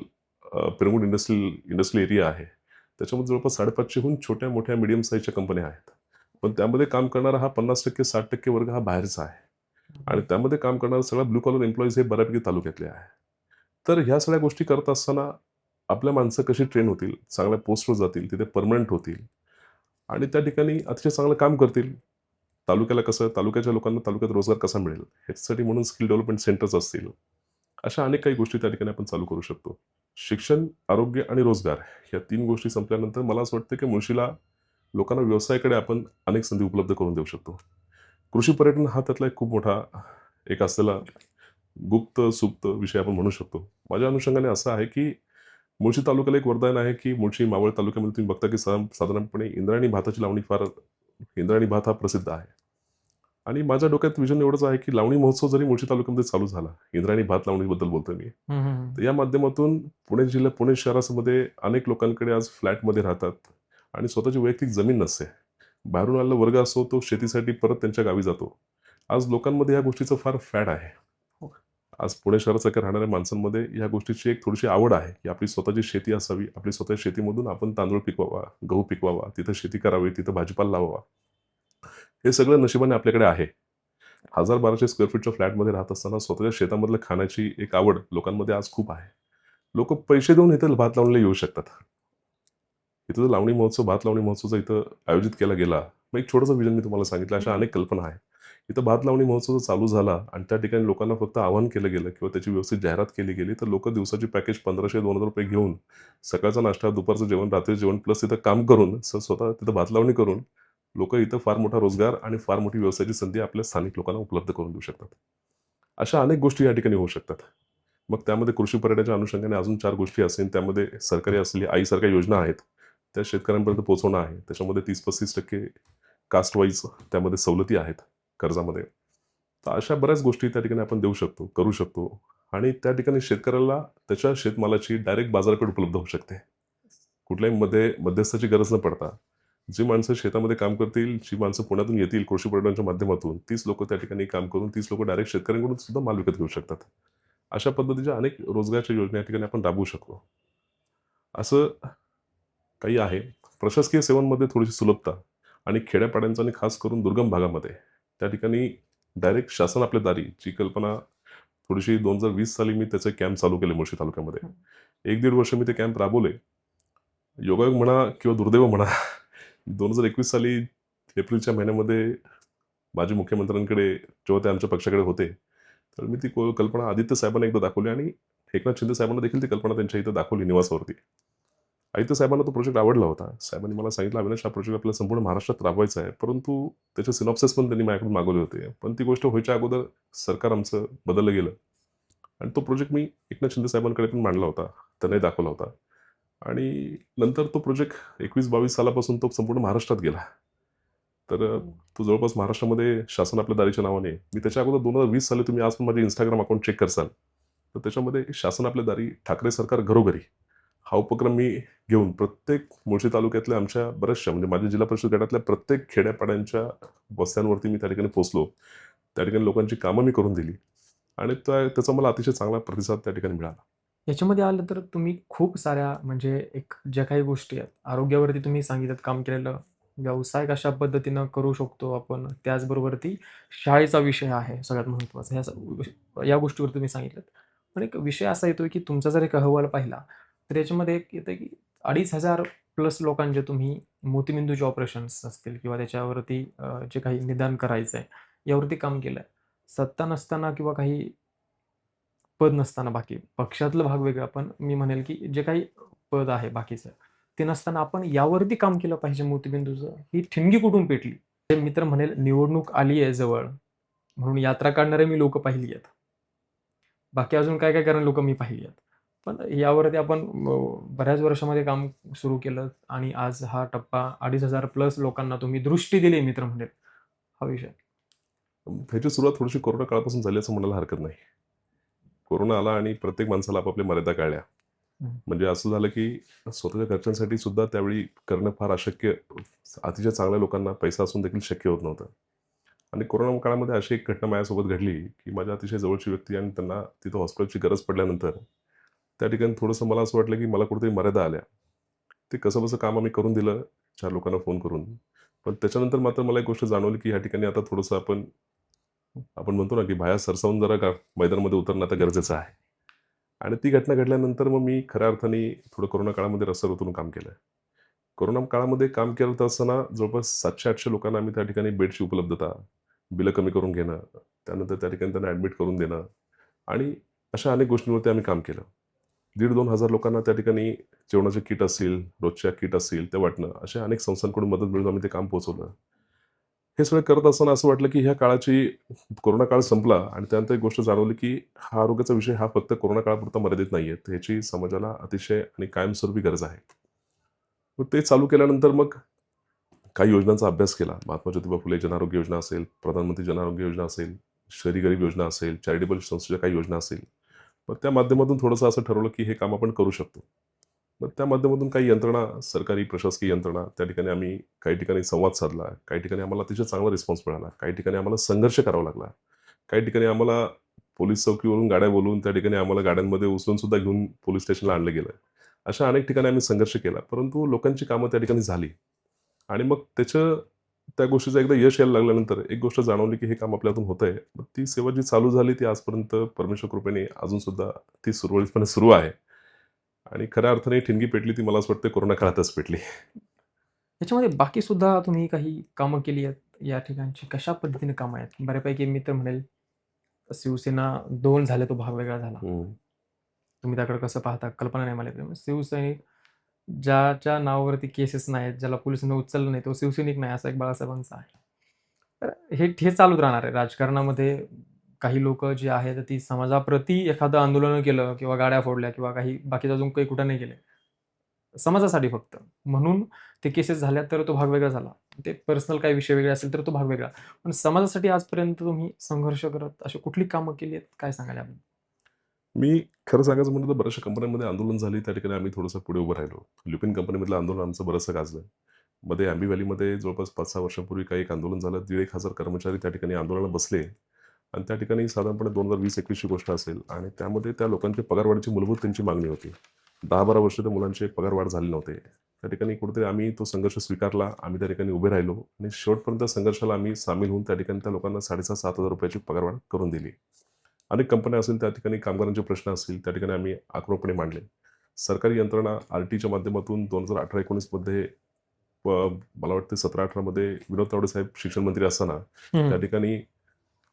पिरमिड इंडस्ट्रियल एरिया आहे त्याच्यामध्ये जवळपास 550हून छोट्या मोठ्या मीडियम साईजच्या कंपन्या आहेत. पण त्यामध्ये काम करणारा हा 50% 60% वर्ग हा बाहेरचा आहे आणि त्यामध्ये काम करणारा सगळा ब्लू कॉलर एम्प्लॉईज हे बऱ्यापैकी तालुक्यातले आहे. तर ह्या सगळ्या गोष्टी करत असताना आपल्या माणसं कशी ट्रेन होतील, चांगल्या पोस्टवर जातील, तिथे परमनंट होतील आणि त्या ठिकाणी अतिशय चांगलं काम करतील. तालुक्याला कसं, तालुक्याच्या लोकांना तालुक्यात रोजगार कसा मिळेल, ह्याच्यासाठी म्हणून स्किल डेव्हलपमेंट सेंटर्स असतील. अशा अनेक काही गोष्टी त्या ठिकाणी आपण चालू करू शकतो. शिक्षण, आरोग्य आणि रोजगार ह्या 3 गोष्टी संपल्यानंतर मला असं वाटतं की मुळशीला लोकांना व्यवसायाकडे आपण अनेक संधी उपलब्ध करून देऊ शकतो. कृषी पर्यटन हा त्यातला एक खूप मोठा एक असलेला गुप्त, सुप्त विषय आपण म्हणू शकतो. माझ्या अनुषंगाने असं आहे की मुळशी तालुक्याला एक वरदान आहे की मुळशी, मावळ तालुक्यामध्ये तुम्ही बघता की साधारणपणे इंद्रायणी भाताची लावणी फार इंद्रायणी भात हा प्रसिद्ध आहे. आणि माझ्या डोक्यात विजन एवढंच आहे की लावणी महोत्सव जरी मुळशी तालुक्यामध्ये चालू झाला, इंद्रायणी भात लावणीबद्दल बोलतोय मी. हं, हं. तर या माध्यमातून पुणे शहरामध्ये अनेक लोकांकडे आज फ्लॅटमध्ये राहतात आणि स्वतःची वैयक्तिक जमीन नसते. बाहेरून आलेला वर्ग असतो तो शेतीसाठी परत त्यांच्या गावी जातो. आज लोकांमध्ये या गोष्टीचं फार फॅड आहे. आज पुणे शहरासारख्या राहणाऱ्या माणसांमध्ये या गोष्टीची एक थोडीशी आवड आहे की आपली स्वतःची शेती असावी, आपली स्वतःच्या शेतीमधून आपण तांदूळ पिकवावा, गहू पिकवावा, तिथं शेती करावी, तिथं भाजीपाला लावावा. हे सगळं नशिबाने आपल्याकडे आहे. 1000-1200 स्क्वेअर फीटच्या फ्लॅटमध्ये राहत असताना स्वतःच्या शेतामधलं खाण्याची एक आवड लोकांमध्ये आज खूप आहे. लोकं पैसे देऊन इथं भात लावणीला येऊ शकतात. इथं जो लावणी महोत्सव, भात लावणी महोत्सवचा इथं आयोजित केला गेला. मग एक छोटंसं विजन मी तुम्हाला सांगितलं. अशा अनेक कल्पना आहेत. इथं भात लावणी महोत्सव जर चालू झाला आणि त्या ठिकाणी लोकांना फक्त आवाहन केलं गेलं किंवा त्याची व्यवस्थित जाहिरात केली गेली, तर लोकं दिवसाची पॅकेज ₹1500-2000 घेऊन सकाळचा नाश्ता, दुपारचं जेवण, रात्रीचं जेवण प्लस तिथं काम करून स्वतः तिथं भात लावणी करून लोकं इथं फार मोठा रोजगार आणि फार मोठी व्यवसायाची संधी आपल्या स्थानिक लोकांना उपलब्ध करून देऊ शकतात. अशा अनेक गोष्टी या ठिकाणी होऊ शकतात. मग त्यामध्ये कृषी पर्यटनाच्या अनुषंगाने अजून 4 गोष्टी असतील. त्यामध्ये सरकारी असलेली आईसारख्या योजना आहेत. त्या शेतकऱ्यांपर्यंत पोहोचवणं आहे. त्याच्यामध्ये 30-35% कास्ट वाईज त्यामध्ये सवलती आहेत कर्जामध्ये. तर अशा बऱ्याच गोष्टी त्या ठिकाणी आपण देऊ शकतो, करू शकतो आणि त्या ठिकाणी शेतकऱ्याला त्याच्या शेतमालाची डायरेक्ट बाजारपेठ उपलब्ध होऊ शकते. कुठल्याही मध्यस्थाची गरज न पडता जी माणसं शेतामध्ये काम करतील, जी माणसं पुण्यातून येतील कृषी पर्यटनाच्या माध्यमातून, तीच लोकं त्या ठिकाणी काम करून तीच लोकं डायरेक्ट शेतकऱ्यांकडून सुद्धा माल विकत घेऊ शकतात. अशा पद्धतीच्या अनेक रोजगाराच्या योजना या ठिकाणी आपण राबवू शकतो. असं काही आहे. प्रशासकीय सेवांमध्ये थोडीशी सुलभता आणि खेड्यापाड्यांचा आणि खास करून दुर्गम भागामध्ये त्या ठिकाणी डायरेक्ट शासन आपल्या दारी जी कल्पना थोडीशी 2020 साली मी त्याचे कॅम्प चालू केले मुळशी तालुक्यामध्ये. 1-1.5 वर्ष मी ते कॅम्प राबवले. योगायोग म्हणा किंवा दुर्दैव म्हणा 2021 साली एप्रिलच्या महिन्यामध्ये माजी मुख्यमंत्र्यांकडे जेव्हा ते आमच्या पक्षाकडे होते, तर मी ती कल्पना आदित्य साहेबांना एकदा दाखवली आणि एकनाथ शिंदे साहेबांना देखील ती कल्पना त्यांच्या इथं दाखवली निवासावरती. आदित्य साहेबांना तो प्रोजेक्ट आवडला होता. साहेबांनी मला सांगितलं, "अविनाश, हा प्रोजेक्ट आपल्याला संपूर्ण महाराष्ट्रात राबवायचा आहे." परंतु त्याचे सिनॉप्सिस पण त्यांनी माझ्याकडून मागवले होते. पण ती गोष्ट व्हायच्या अगोदर सरकार आमचं बदललं गेलं आणि तो प्रोजेक्ट मी एकनाथ शिंदे साहेबांकडे पण मांडला होता. त्यांनाही दाखवला होता आणि नंतर तो प्रोजेक्ट 21-22 सालापासून तो संपूर्ण महाराष्ट्रात गेला. तर तो जवळपास महाराष्ट्रामध्ये शासन आपल्या दारीच्या नावाने मी त्याच्या अगोदर 2020 साली तुम्ही आज पण माझे Instagram अकाउंट चेक करसाल, तर त्याच्यामध्ये शासन आपल्या दारी, ठाकरे सरकार घरोघरी हा उपक्रम मी घेऊन प्रत्येक मुळशी तालुक्यातल्या आमच्या बऱ्याचशा म्हणजे माझ्या जिल्हा परिषद गटातल्या प्रत्येक खेड्यापाड्यांच्या वस्त्यांवरती मी त्या ठिकाणी पोहोचलो. त्या ठिकाणी लोकांची कामं मी करून दिली आणि त्याचा मला अतिशय चांगला प्रतिसाद त्या ठिकाणी मिळाला. याच्यामध्ये आलं तर तुम्ही खूप साऱ्या म्हणजे एक ज्या काही गोष्टी आहेत, आरोग्यावरती तुम्ही सांगितलं काम केलेलं, व्यवसाय कशा पद्धतीनं करू शकतो आपण, त्याचबरोबर शाळेचा विषय आहे सगळ्यात महत्त्वाचा. या गोष्टीवर तुम्ही सांगितलंत. पण एक विषय असा येतोय, की तुमचा जर एक अहवाल पाहिला, तर याच्यामध्ये एक येतं, की 2,500 प्लस लोकांचे तुम्ही मोतीबिंदूचे ऑपरेशन्स असतील किंवा त्याच्यावरती जे काही निदान करायचं आहे, यावरती काम केलंय. सत्ता नसताना किंवा काही पद नसताना बाकी पक्षातला भाग वेगळा, पण मी म्हणेल की जे काही पद आहे बाकीचं, ते नसताना आपण यावरती काम केलं पाहिजे मोतीबिंदूचं. ही ठिणगी कुठून पेटली? ते मी तर म्हणेल निवडणूक आली आहे जवळ, म्हणून यात्रा काढणारे मी लोकं पाहिली आहेत. बाकी अजून काय-काय करणारी लोकं मी पाहिली आहेत. पण यावरती आपण बऱ्याच वर्षामध्ये काम सुरू केलं आणि आज हा टप्पा 2,500 प्लस लोकांना तुम्ही दृष्टी दिली मी तर म्हणेल, हा विषय. ह्याची सुरुवात थोडीशी कोरोना काळापासून झाली असं म्हणायला हरकत नाही. कोरोना आला आणि प्रत्येक माणसाला आपापल्या मर्यादा कळल्या. हं. म्हणजे असं झालं की स्वतःच्या घरच्यांसाठी सुद्धा त्यावेळी करणं फार अशक्य, अतिशय चांगल्या लोकांना पैसा असून देखील शक्य होत नव्हतं. आणि कोरोना काळामध्ये अशी एक घटना माझ्यासोबत घडली की माझ्या अतिशय जवळची व्यक्ती आणि त्यांना तिथं हॉस्पिटलची गरज पडल्यानंतर त्या ठिकाणी थोडंसं मला असं वाटलं की मला कुठेतरी मर्यादा आल्या. ते कसंबसं काम आम्ही करून दिलं 4 लोकांना फोन करून. पण त्याच्यानंतर मात्र मला एक गोष्ट जाणवली की ह्या ठिकाणी आता थोडंसं आपण आपण म्हणतो ना की बाहेर सरसावून जरा मैदानामध्ये उतरणं आता गरजेचं आहे. आणि ती घटना घडल्यानंतर मग मी खऱ्या अर्थाने थोडं कोरोना काळामध्ये रस्त्यावर उतरून काम केलं. कोरोना काळामध्ये काम करत असताना जवळपास 700-800 लोकांना आम्ही त्या ठिकाणी बेडची उपलब्धता, बिलं कमी करून घेणं, त्यानंतर त्या ठिकाणी त्यांना ॲडमिट करून देणं आणि अशा अनेक गोष्टींवरती आम्ही काम केलं. 1,500-2,000 हजार लोकांना त्या ठिकाणी जेवणाचे किट असतील, रोजच्या किट असतील ते वाटणं, अशा अनेक संस्थांकडून मदत मिळून आम्ही ते काम पोहोचवलं. हे सगळं करत असताना असं वाटलं की ह्या काळाची कोरोना काळ संपला आणि त्यानंतर एक गोष्ट जाणवली की हा आरोग्याचा विषय हा फक्त कोरोना काळापुरता मर्यादित नाहीये. तर ह्याची समाजाला अतिशय आणि कायमस्वरूपी गरज आहे. मग ते चालू केल्यानंतर मग काही योजनांचा अभ्यास केला. महात्मा ज्योतिबा फुले जनआरोग्य योजना असेल, प्रधानमंत्री जनआरोग्य योजना असेल, शहरी गरीब योजना असेल, चॅरिटेबल संस्थेच्या काही योजना असेल. मग त्या माध्यमातून थोडंसं असं ठरवलं की हे काम आपण करू शकतो. मग त्या माध्यमातून काही यंत्रणा, सरकारी प्रशासकीय यंत्रणा त्या ठिकाणी आम्ही काही ठिकाणी संवाद साधला. काही ठिकाणी आम्हाला अतिशय चांगला रिस्पॉन्स मिळाला. काही ठिकाणी आम्हाला संघर्ष करावा लागला. काही ठिकाणी आम्हाला पोलीस चौकीवरून गाड्या बोलवून त्या ठिकाणी आम्हाला गाड्यांमध्ये उचलून सुद्धा घेऊन पोलीस स्टेशनला आणलं गेलं. अशा अनेक ठिकाणी आम्ही संघर्ष केला. परंतु लोकांची कामं त्या ठिकाणी झाली. आणि मग त्या गोष्टीचं एकदा यश यायला लागल्यानंतर एक गोष्ट जाणवली, की हे काम आपल्या हातून होतंय. मग ती सेवा जी चालू झाली ती आजपर्यंत परमेश्वर कृपेने अजून सुद्धा ती सुरळीतपणे सुरू आहे. आणि खऱ्या अर्थाने ठिणगी पेटली ती मला असं वाटतं कोरोना काळातच पेटली. याच्यामध्ये बाकी सुद्धा तुम्ही काही कामं केली आहेत या ठिकाणची? कशा पद्धतीने कामं आहेत? बऱ्यापैकी मी तर म्हणेल शिवसेना 2 झाले, तो भाग वेगळा झाला. हं. तुम्ही त्याकडे कसं पाहता? कल्पना नाही मला येत. शिवसैनिक ज्याच्या नावावरती केसेस नाहीत, ज्याला पोलिसांनी उचललं नाही, तो शिवसैनिक नाही, असा एक बाळासाहेबांचा आहे. तर हे चालूच राहणार आहे. राजकारणामध्ये काही लोकं जी आहेत, ती समाजाप्रती एखादं आंदोलन केलं किंवा गाड्या फोडल्या किंवा काही बाकीचं अजून काही कुठं नाही केलं. समाजासाठी फक्त. म्हणून ते केसेस झाल्या तर तो भाग वेगळा झाला. ते पर्सनल काही विषय वेगळे असेल तर तो भाग वेगळा. पण समाजासाठी आजपर्यंत तुम्ही संघर्ष करत अशी कुठली कामं केली आहेत? काय सांगाल याबद्दल? मी खरं सांगायचं म्हटलं तर बऱ्याचशा कंपन्यांमध्ये आंदोलन झाली, त्या ठिकाणी आम्ही थोडंसं पुढे उभं राहिलो. ल्युपिन कंपनीमधलं आंदोलन आमचं बरंचसं गाजलं. मध्ये अँबी व्हॅलीमध्ये जवळपास 5-6 वर्षांपूर्वी काही एक आंदोलन झालं. 1,500 कर्मचारी त्या ठिकाणी आंदोलनाला बसले आणि त्या ठिकाणी साधारणपणे 2020-21 ची गोष्ट असेल आणि त्यामध्ये त्या लोकांची पगारवाढीची मूलभूत त्यांची मागणी होती. 10-12 वर्ष त्या मुलांचे पगारवाढ झाले नव्हते. त्या ठिकाणी कुठेतरी आम्ही तो संघर्ष स्वीकारला. आम्ही त्या ठिकाणी उभे राहिलो आणि शेवटपर्यंत संघर्षाला आम्ही सामील होऊन त्या ठिकाणी त्या लोकांना 7,500-7,000 रुपयाची पगारवाढ करून दिली. अनेक कंपन्या असेल त्या ठिकाणी कामगारांचे प्रश्न असतील त्या ठिकाणी आम्ही आक्रमकपणे मांडले. सरकारी यंत्रणा आर-टीच्या माध्यमातून 2018-19 मध्ये मला वाटतं 17-18 मध्ये विनोद तावडे साहेब शिक्षण मंत्री असताना त्या हं. ठिकाणी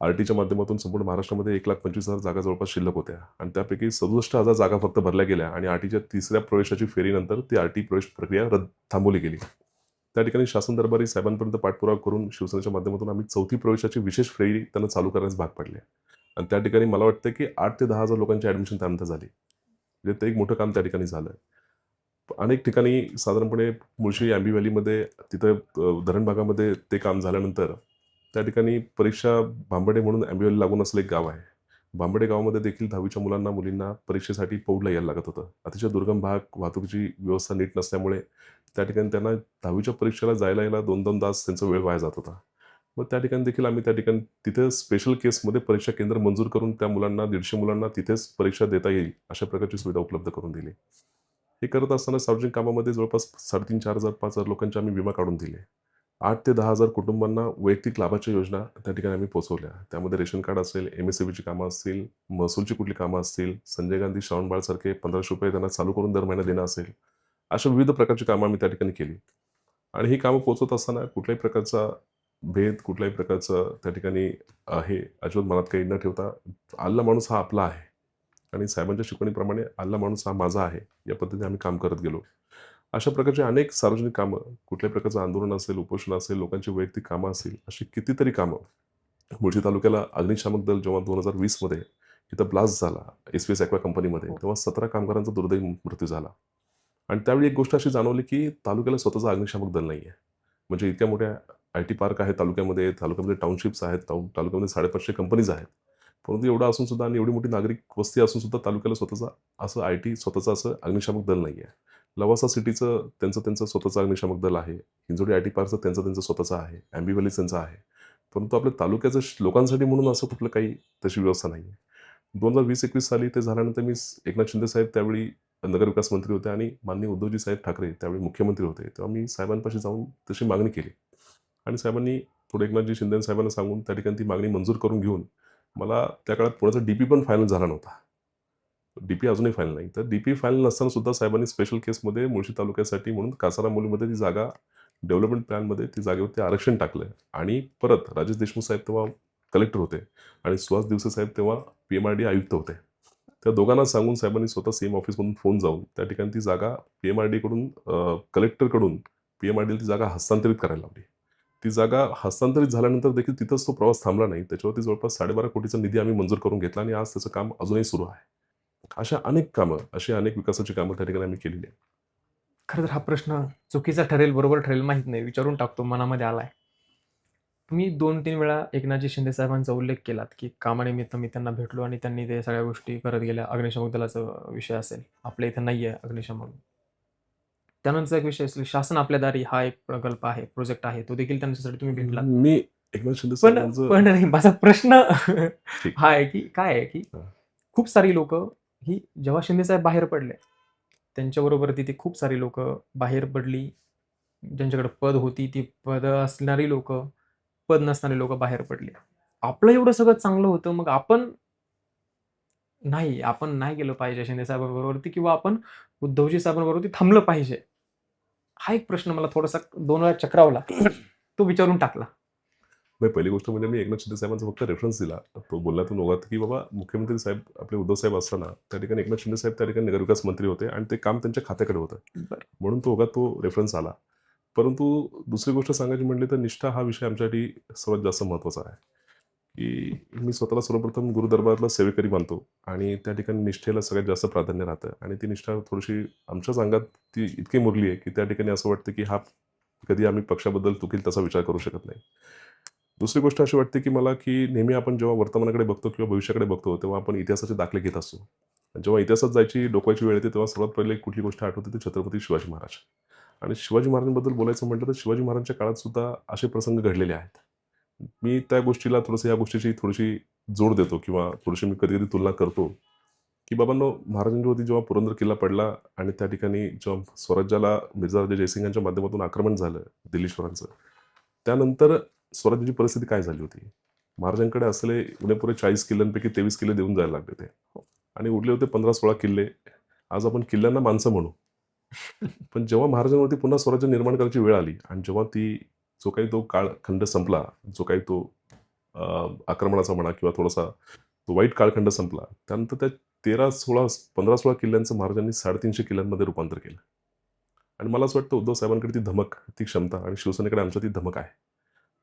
आर-टीच्या माध्यमातून संपूर्ण महाराष्ट्रामध्ये 1,25,000 जागा जवळपास शिल्लक होत्या आणि त्यापैकी 67,000 जागा फक्त भरल्या गेल्या आणि आर-टीच्या तिसऱ्या प्रवेशाची फेरीनंतर ती आर-टी प्रवेश प्रक्रिया थांबवली गेली. त्या ठिकाणी शासन दरबारी साहेबांपर्यंत पाठपुरावा करून शिवसेनेच्या माध्यमातून आम्ही चौथी प्रवेशाची विशेष फेरी त्यांना चालू करण्यास भाग पडले आणि त्या ठिकाणी मला वाटतं की 8,000 ते 10,000 लोकांची ॲडमिशन त्यानंतर झाली. म्हणजे ते एक मोठं काम त्या ठिकाणी झालं. अनेक ठिकाणी साधारणपणे मुळशी अँबी व्हॅलीमध्ये तिथं धरण भागामध्ये ते काम झाल्यानंतर त्या ठिकाणी परीक्षा भांबडे म्हणून अँबी व्हॅली लागून असलेलं एक गाव आहे. भांबडे गावामध्ये देखील 10वीच्या मुलांना, मुलींना परीक्षेसाठी पौडला यायला लागत होतं. अतिशय दुर्गम भाग, वाहतुकीची व्यवस्था नीट नसल्यामुळे त्या ठिकाणी त्यांना 10वीच्या परीक्षेला जायला यायला 2-2 तास त्यांचा वेळ वाया जात होता. मग त्या ठिकाणी देखील आम्ही त्या ठिकाणी तिथे स्पेशल केसमध्ये परीक्षा केंद्र मंजूर करून त्या मुलांना 150 मुलांना तिथेच परीक्षा देता येईल अशा प्रकारची सुविधा उपलब्ध करून दिली. हे करत असताना सार्वजनिक कामामध्ये जवळपास 3,500 4,000 5,000 लोकांचे आम्ही विमा काढून दिले. 8 ते 10,000 कुटुंबांना वैयक्तिक लाभाच्या योजना त्या ठिकाणी आम्ही पोहोचवल्या. त्यामध्ये रेशन कार्ड असेल, MSCBची कामं असतील, महसूलची कुठली कामं असतील, संजय गांधी श्रावणबाळसारखे ₹1500 त्यांना चालू करून दर महिना देणं असेल, अशा विविध प्रकारची कामं आम्ही त्या ठिकाणी केली. आणि ही कामं पोहोचवत असताना कुठल्याही प्रकारचा भेद, कुठल्याही प्रकारचं त्या ठिकाणी आहे अजिबात मनात काही न ठेवता, आलेला माणूस हा आपला आहे आणि साहेबांच्या शिकवणीप्रमाणे आलेला माणूस हा माझा आहे, या पद्धतीने आम्ही काम करत गेलो. अशा प्रकारची अनेक सार्वजनिक कामं, कुठल्याही प्रकारचं आंदोलन असेल, उपोषण असेल, लोकांची वैयक्तिक कामं असतील, अशी कितीतरी कामं. मुळशी तालुक्याला अग्निशामक दल जेव्हा 2020 मध्ये इथं ब्लास्ट झाला, SVS ॲक्वा कंपनीमध्ये, तेव्हा 17 कामगारांचा दुर्दैवी मृत्यू झाला. आणि त्यावेळी एक गोष्ट अशी जाणवली, की तालुक्याला स्वतःचं अग्निशामक दल नाहीये. म्हणजे इतक्या मोठ्या IT पार्क आहे तालुक्यामध्ये, तालुक्यामध्ये टाउनशिप्स आहेत, तालुक्यामध्ये 550 कंपनीज आहेत. परंतु एवढं असून सुद्धा आणि एवढी मोठी नागरिक वस्ती असून सुद्धा तालुक्याला स्वतःचा असं IT स्वतःचं असं अग्निशामक दल नाहीये. लवासा सिटीचं त्यांचं स्वतःचं अग्निशामक दल आहे. हिंजवडी IT पार्कचं त्यांचं स्वतःचं आहे. आंबिवली त्यांचं आहे. परंतु आपल्या तालुक्याचं लोकांसाठी म्हणून असं कुठलं काही तशी व्यवस्था नाहीये. 2020-21 साली ते झाल्यानंतर मी एकनाथ शिंदे साहेब त्यावेळी नगरविकास मंत्री होते आणि माननीय उद्धवजी साहेब ठाकरे त्यावेळी मुख्यमंत्री होते. तेव्हा मी साहेबांपाशी जाऊन तशी मागणी केली आणि साहेबांनी पुढे एकनाथजी शिंदे साहेबांना सांगून त्या ठिकाणी ती मागणी मंजूर करून घेऊन मला त्या काळात पुण्याचा DP पण फायनल झाला नव्हता. DP अजूनही फायनल नाही. तर DP फायनल नसताना सुद्धा साहेबांनी स्पेशल केसमध्ये मुळशी तालुक्यासाठी म्हणून कासारामौलीमध्ये ती जागा डेव्हलपमेंट प्लॅनमध्ये ती जागेवरती आरक्षण टाकलं आणि परत राजेश देशमुख साहेब तेव्हा कलेक्टर होते आणि सुहास दिवसे साहेब तेव्हा PMRD आयुक्त होते. त्या दोघांना सांगून साहेबांनी स्वतः सेम ऑफिसमधून फोन जाऊन त्या ठिकाणी ती जागा PMRD कडून कलेक्टरकडून PMRDला ती जागा हस्तांतरित करायला लावली. ती जागा हस्तांतरित झाल्यानंतर देखील तिथंच तो प्रवास थांबला नाही. त्याच्यावरती जवळपास 12.5 कोटीचा निधी आम्ही मंजूर करून घेतला आणि आज त्याचं काम अजूनही सुरू आहे. अशा अनेक कामं, अशी अनेक विकासाची कामं त्या ठिकाणी आम्ही केलेली आहेत. खरं तर हा प्रश्न चुकीचा ठरेल, बरोबर ठरेल माहीत नाही. विचारून टाकतो, मनामध्ये आलाय. तुम्ही 2-3 वेळा एकनाथजी शिंदे साहेबांचा उल्लेख केलात, की कामानिमित्त मी त्यांना भेटलो आणि त्यांनी ते सगळ्या गोष्टी करत गेल्या. अग्निशामक दलाचा विषय असेल, आपल्या इथं नाहीये अग्निशामक. त्यानंतरचा एक विषय असेल, शासन आपल्या दारी हा एक प्रकल्प आहे, प्रोजेक्ट आहे. तो देखील त्यांच्यासाठी तुम्ही भेटलात. मी एकनाथ शिंदे पण साहेबांचं पण नाही, माझा प्रश्न ठीक. हा आहे, की काय आहे, की हां. खूप सारी लोकं ही जेव्हा शिंदे साहेब बाहेर पडले, त्यांच्याबरोबर तिथे खूप सारी लोकं बाहेर पडली. ज्यांच्याकडे पद होती, ती पदं असणारी लोकं, पद नसणारी लोकं बाहेर पडली. आपलं एवढं सगळं चांगलं होतं, मग आपण नाही गेलो पाहिजे शिंदे साहेबांबरोबरती किंवा आपण उद्धवजी साहेबांबरोबरती थांबलं पाहिजे. हा एक प्रश्न मला थोडासा 2 वेळा चक्रावला. तो विचारून टाकला. नाही, पहिली गोष्ट म्हणजे मी एकनाथ शिंदे साहेबांचा फक्त रेफरन्स दिला. तो बोलण्यातून ओघात, की बाबा मुख्यमंत्री साहेब आपले उद्धव साहेब असताना त्या ठिकाणी एकनाथ शिंदे साहेब त्या ठिकाणी नगरविकास मंत्री होते आणि ते काम त्यांच्या खात्याकडे होतं. बरं. म्हणून तो ओघात तो रेफरन्स आला. परंतु दुसरी गोष्ट सांगायची म्हटली तर निष्ठा हा विषय आमच्यासाठी सर्वात जास्त महत्त्वाचा आहे, की मी स्वतःला सर्वप्रथम गुरुदरबारातला सेवेकरी मानतो आणि त्या ठिकाणी निष्ठेला सगळ्यात जास्त प्राधान्य राहतं आणि ती निष्ठा थोडीशी आमच्याच अंगात ती इतकी मुरली आहे, की त्या ठिकाणी असं वाटतं, की हा कधी आम्ही पक्षाबद्दल चुकील तसा विचार करू शकत नाही. दुसरी गोष्ट अशी वाटते, की मला की नेहमी आपण जेव्हा वर्तमानाकडे बघतो किंवा भविष्याकडे बघतो, तेव्हा आपण इतिहासाचे दाखले घेत असतो. जेव्हा इतिहासात जायची डोकवायची वेळ येते, तेव्हा सर्वात पहिले कुठली गोष्ट आठवते ती छत्रपती शिवाजी महाराज. आणि शिवाजी महाराजांबद्दल बोलायचं म्हटलं तर शिवाजी महाराजांच्या काळात सुद्धा असे प्रसंग घडलेले आहेत. मी त्या गोष्टीला थोडंसं या गोष्टीची थोडीशी जोड देतो किंवा थोडीशी मी कधी-कधी तुलना करतो, की बाबांनो महाराजांच्यावरती जेव्हा पुरंदर किल्ला पडला आणि त्या ठिकाणी जेव्हा स्वराज्याला मिर्झा राजा जयसिंगांच्या माध्यमातून आक्रमण झालं दिल्लीश्वरांचं, त्यानंतर स्वराज्याची परिस्थिती काय झाली होती? महाराजांकडे असलेले उणेपुणे 40 किल्ल्यांपैकी 23 किल्ले देऊन जायला लागले होते आणि उरले होते 15-16 किल्ले. आज आपण किल्ल्यांना माणसं म्हणू. पण जेव्हा महाराजांवरती पुन्हा स्वराज्य निर्माण करायची वेळ आली आणि जेव्हा जो काही तो काळखंड संपला, जो काही तो आक्रमणाचा म्हणा किंवा थोडासा तो वाईट काळखंड संपला, त्यानंतर त्या 13-16 15-16 किल्ल्यांचं महाराजांनी 350 किल्ल्यांमध्ये रूपांतर केलं. आणि मला असं वाटतं उद्धव साहेबांकडे ती धमक, ती क्षमता आणि शिवसेनेकडे आमच्या ती धमक आहे.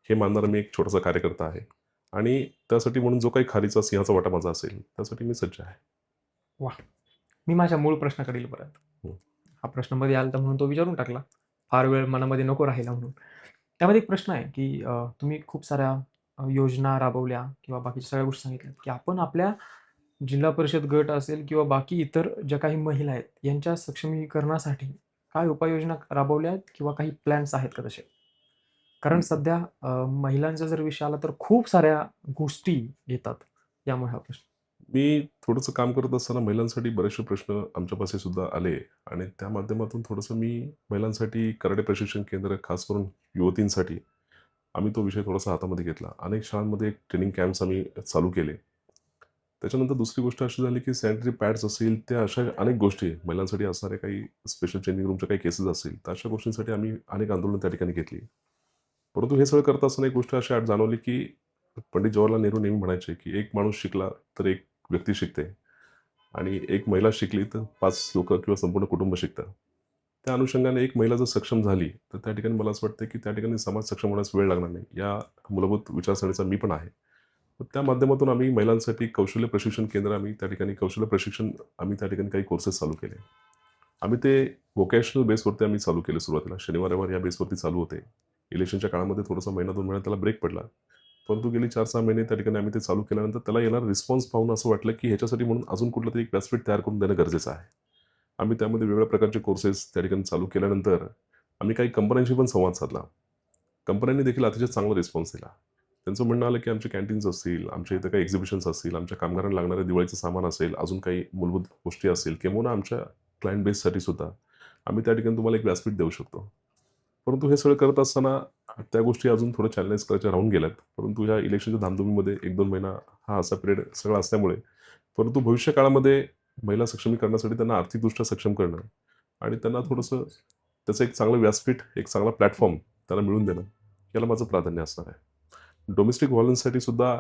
हे मानणारा मी एक छोटासा कार्यकर्ता आहे आणि त्यासाठी म्हणून जो काही खारीचा सिंहाचा वाटा माझा असेल, त्यासाठी मी सज्ज आहे. वाह! मी माझ्या मूळ प्रश्नाकडे येईल परत. हं. हा प्रश्न मध्ये आला होता म्हणून तो विचारून टाकला. फार वेळ मनामध्ये नको राहिला म्हणून. त्यामध्ये एक प्रश्न आहे, की तुम्ही खूप साऱ्या योजना राबवल्या किंवा बाकीच्या सगळ्या गोष्टी सांगितल्यात, की आपण आपल्या जिल्हा परिषद गट असेल किंवा बाकी इतर ज्या काही महिला आहेत, यांच्या सक्षमीकरणासाठी काय उपाययोजना राबवल्या आहेत किंवा काही प्लॅन्स आहेत का तसे? कारण सध्या महिलांचा जर विषय आला तर खूप साऱ्या गोष्टी येतात. यामुळे हा प्रश्न. मी थोडंसं काम करत असताना महिलांसाठी बरेचसे प्रश्न आमच्यापाशी सुद्धा आले आणि त्या माध्यमातून थोडंसं मी महिलांसाठी कराटे प्रशिक्षण केंद्र खास करून युवतींसाठी आम्ही तो विषय थोडासा हातामध्ये घेतला. अनेक शाळांमध्ये ट्रेनिंग कॅम्प्स आम्ही चालू केले. त्याच्यानंतर दुसरी गोष्ट अशी झाली, की सॅनिटरी पॅड्स असतील, त्या अशा अनेक गोष्टी महिलांसाठी असणाऱ्या काही स्पेशल चेंजिंग रूमच्या काही केसेस असतील, तर अशा गोष्टींसाठी आम्ही अनेक आंदोलनं त्या ठिकाणी घेतली. परंतु हे सगळं करत असताना एक गोष्ट अशी जाणवली, की पंडित जवाहरलाल नेहरू नेहमी म्हणायचे, की "एक माणूस शिकला तर एक व्यक्ती शिकते आणि एक महिला शिकली तर 5 लोकं किंवा संपूर्ण कुटुंब शिकतं." त्या अनुषंगाने एक महिला जर सक्षम झाली, तर त्या ठिकाणी मला असं वाटतं, की त्या ठिकाणी समाज सक्षम होण्यास वेळ लागणार नाही. या मूलभूत विचारसरणीचा मी पण आहे. तर त्या माध्यमातून आम्ही महिलांसाठी कौशल्य प्रशिक्षण केंद्र आम्ही त्या ठिकाणी कौशल्य प्रशिक्षण आम्ही त्या ठिकाणी काही कोर्सेस चालू केले. आम्ही ते व्होकेशनल बेसवरती आम्ही चालू केले सुरुवातीला. शनिवार, रविवार या बेसवरती चालू होते. इलेक्शनच्या काळामध्ये थोडासा महिना 2 महिना त्याला ब्रेक पडला. परंतु गेली 4-6 महिने त्या ठिकाणी आम्ही ते चालू केल्यानंतर त्याला येणारा रिस्पॉन्स पाहून असं वाटलं, की ह्याच्यासाठी म्हणून अजून कुठलंतरी एक व्यासपीठ तयार करून देणं गरजेचं आहे. आम्ही त्यामध्ये वेगवेगळ्या प्रकारचे कोर्सेस त्या ठिकाणी चालू केल्यानंतर आम्ही काही कंपन्यांशी पण संवाद साधला. कंपन्यांनी देखील अतिशय चांगला रिस्पॉन्स दिला. त्यांचं म्हणणं आलं, की आमचे कॅन्टीन्स असतील, आमच्या इथं काही एक्झिबिशन्स असतील, आमच्या कामगारांना लागणारं दिवाळीचं सामान असेल, अजून काही मूलभूत गोष्टी असतील किंबहुना आमच्या क्लायंट बेससाठी सुद्धा आम्ही त्या ठिकाणी तुम्हाला एक व्यासपीठ देऊ शकतो. परंतु हे सगळं करत असताना त्या गोष्टी अजून थोडं चॅलेंज करायच्या राहून गेल्यात. परंतु ह्या इलेक्शनच्या धामधुमीमध्ये 1-2 महिना हा असा पिरियड सगळा असल्यामुळे परंतु भविष्य काळामध्ये महिला सक्षमीकरणासाठी त्यांना आर्थिकदृष्ट्या सक्षम करणं आणि त्यांना थोडंसं त्याचं एक चांगलं व्यासपीठ, एक चांगला प्लॅटफॉर्म त्यांना मिळवून देणं, याला माझं प्राधान्य असणार आहे. डोमेस्टिक व्हायलन्ससाठी सुद्धा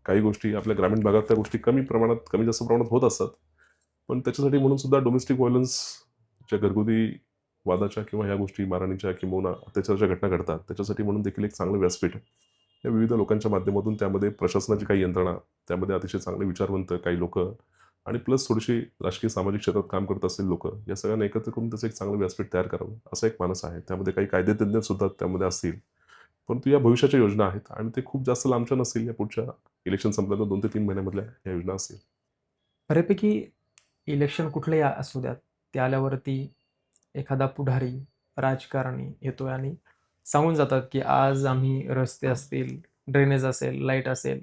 काही गोष्टी आपल्या ग्रामीण भागात त्या गोष्टी कमी प्रमाणात, कमी जास्त प्रमाणात होत असतात. पण त्याच्यासाठी म्हणून सुद्धा डोमेस्टिक व्हायलन्सच्या घरगुती वादाच्या किंवा ह्या गोष्टी मारहाणीच्या किंबहुना अत्याचाराच्या घटना घडतात, त्याच्यासाठी म्हणून देखील एक चांगलं व्यासपीठ या विविध लोकांच्या माध्यमातून त्यामध्ये प्रशासनाची काही यंत्रणा, त्यामध्ये अतिशय चांगले विचारवंत काही लोकं आणि प्लस थोडीशी राजकीय सामाजिक क्षेत्रात काम करत असलेली लोकं, या सगळ्यांना एकत्र करून त्याचं एक चांगलं व्यासपीठ तयार करावं, असा एक मानस आहे. त्यामध्ये काही कायदेतज्ञ सुद्धा त्यामध्ये असतील. परंतु या भविष्याच्या योजना आहेत आणि ते खूप जास्त लांबच्या नसतील. या पुढच्या इलेक्शन संपल्यानंतर 2 ते 3 महिन्यामधल्या या योजना असतील. बऱ्यापैकी इलेक्शन कुठलंही असू द्यात, ते आल्यावरती एखादा पुढारी, राजकारणी येतोय आणि सांगून जातात, की आज आम्ही रस्ते असतील, ड्रेनेज असेल, लाईट असेल,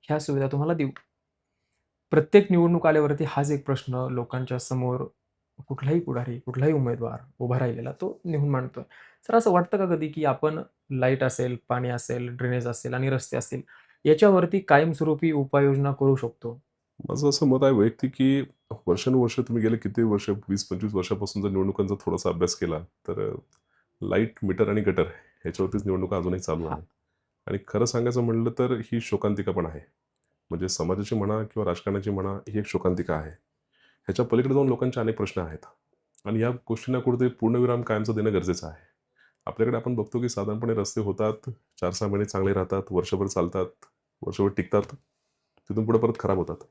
ह्या सुविधा तुम्हाला देऊ. प्रत्येक निवडणूक आल्यावरती हाच एक प्रश्न लोकांच्या समोर कुठलाही पुढारी, कुठलाही उमेदवार उभा राहिलेला तो नेहून मांडतोय. तर असं वाटतं का कधी, की आपण लाईट असेल, पाणी असेल, ड्रेनेज असेल आणि रस्ते असतील, याच्यावरती कायमस्वरूपी उपाययोजना करू शकतो? माझं असं मत आहे वैयक्तिक, की वर्षानुवर्ष तुम्ही गेले किती वर्ष 20-25 वर्षापासून जर निवडणुकांचा थोडासा अभ्यास केला, तर लाईट, मीटर आणि गटर ह्याच्यावरतीच निवडणुका अजूनही चालू हां, आहे. आणि खरं सांगायचं म्हटलं तर ही शोकांतिका पण आहे. म्हणजे समाजाची म्हणा किंवा राजकारणाची म्हणा, ही एक शोकांतिका आहे. ह्याच्या पलीकडे जाऊन लोकांचे अनेक प्रश्न आहेत. आणि या गोष्टींना कुठेतरी पूर्णविराम कायमचं देणं गरजेचं आहे. आपल्याकडे आपण बघतो, की साधारणपणे रस्ते होतात, 4-6 महिने चांगले राहतात, वर्षभर चालतात, वर्षभर टिकतात, तिथून पुढे परत खराब होतात.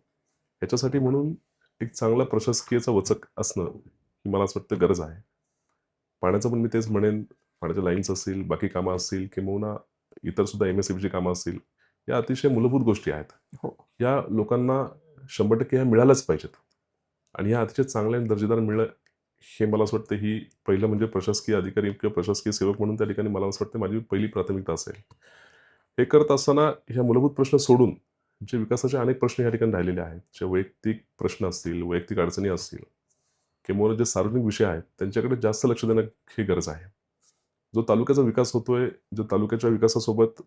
ह्याच्यासाठी म्हणून एक चांगला प्रशासकीयचा वचक असणं, ही मला असं वाटतं गरज आहे. पाण्याचं पण मी तेच म्हणेन, पाण्याच्या लाईन्स असतील, बाकी कामं असतील किंबहुना इतर सुद्धा एम-एस-सी-बीची कामं असतील, या अतिशय मूलभूत गोष्टी आहेत. हो. या लोकांना 100% ह्या मिळाल्याच पाहिजेत. आणि ह्या अतिशय चांगल्या आणि दर्जेदार मिळणं, हे मला असं वाटतं ही पहिलं म्हणजे प्रशासकीय अधिकारी किंवा प्रशासकीय सेवक म्हणून त्या ठिकाणी मला असं वाटतं माझी पहिली प्राथमिकता असेल. हे करत असताना ह्या मूलभूत प्रश्न सोडून जे विकासाचे अनेक प्रश्न या ठिकाणी राहिलेले आहेत, जे वैयक्तिक प्रश्न असतील, वैयक्तिक अडचणी असतील किंवा जे सार्वजनिक विषय आहेत, त्यांच्याकडे जास्त लक्ष देणं ही गरज आहे. जो तालुक्याचा विकास होतोय, जो तालुक्याच्या विकासासोबत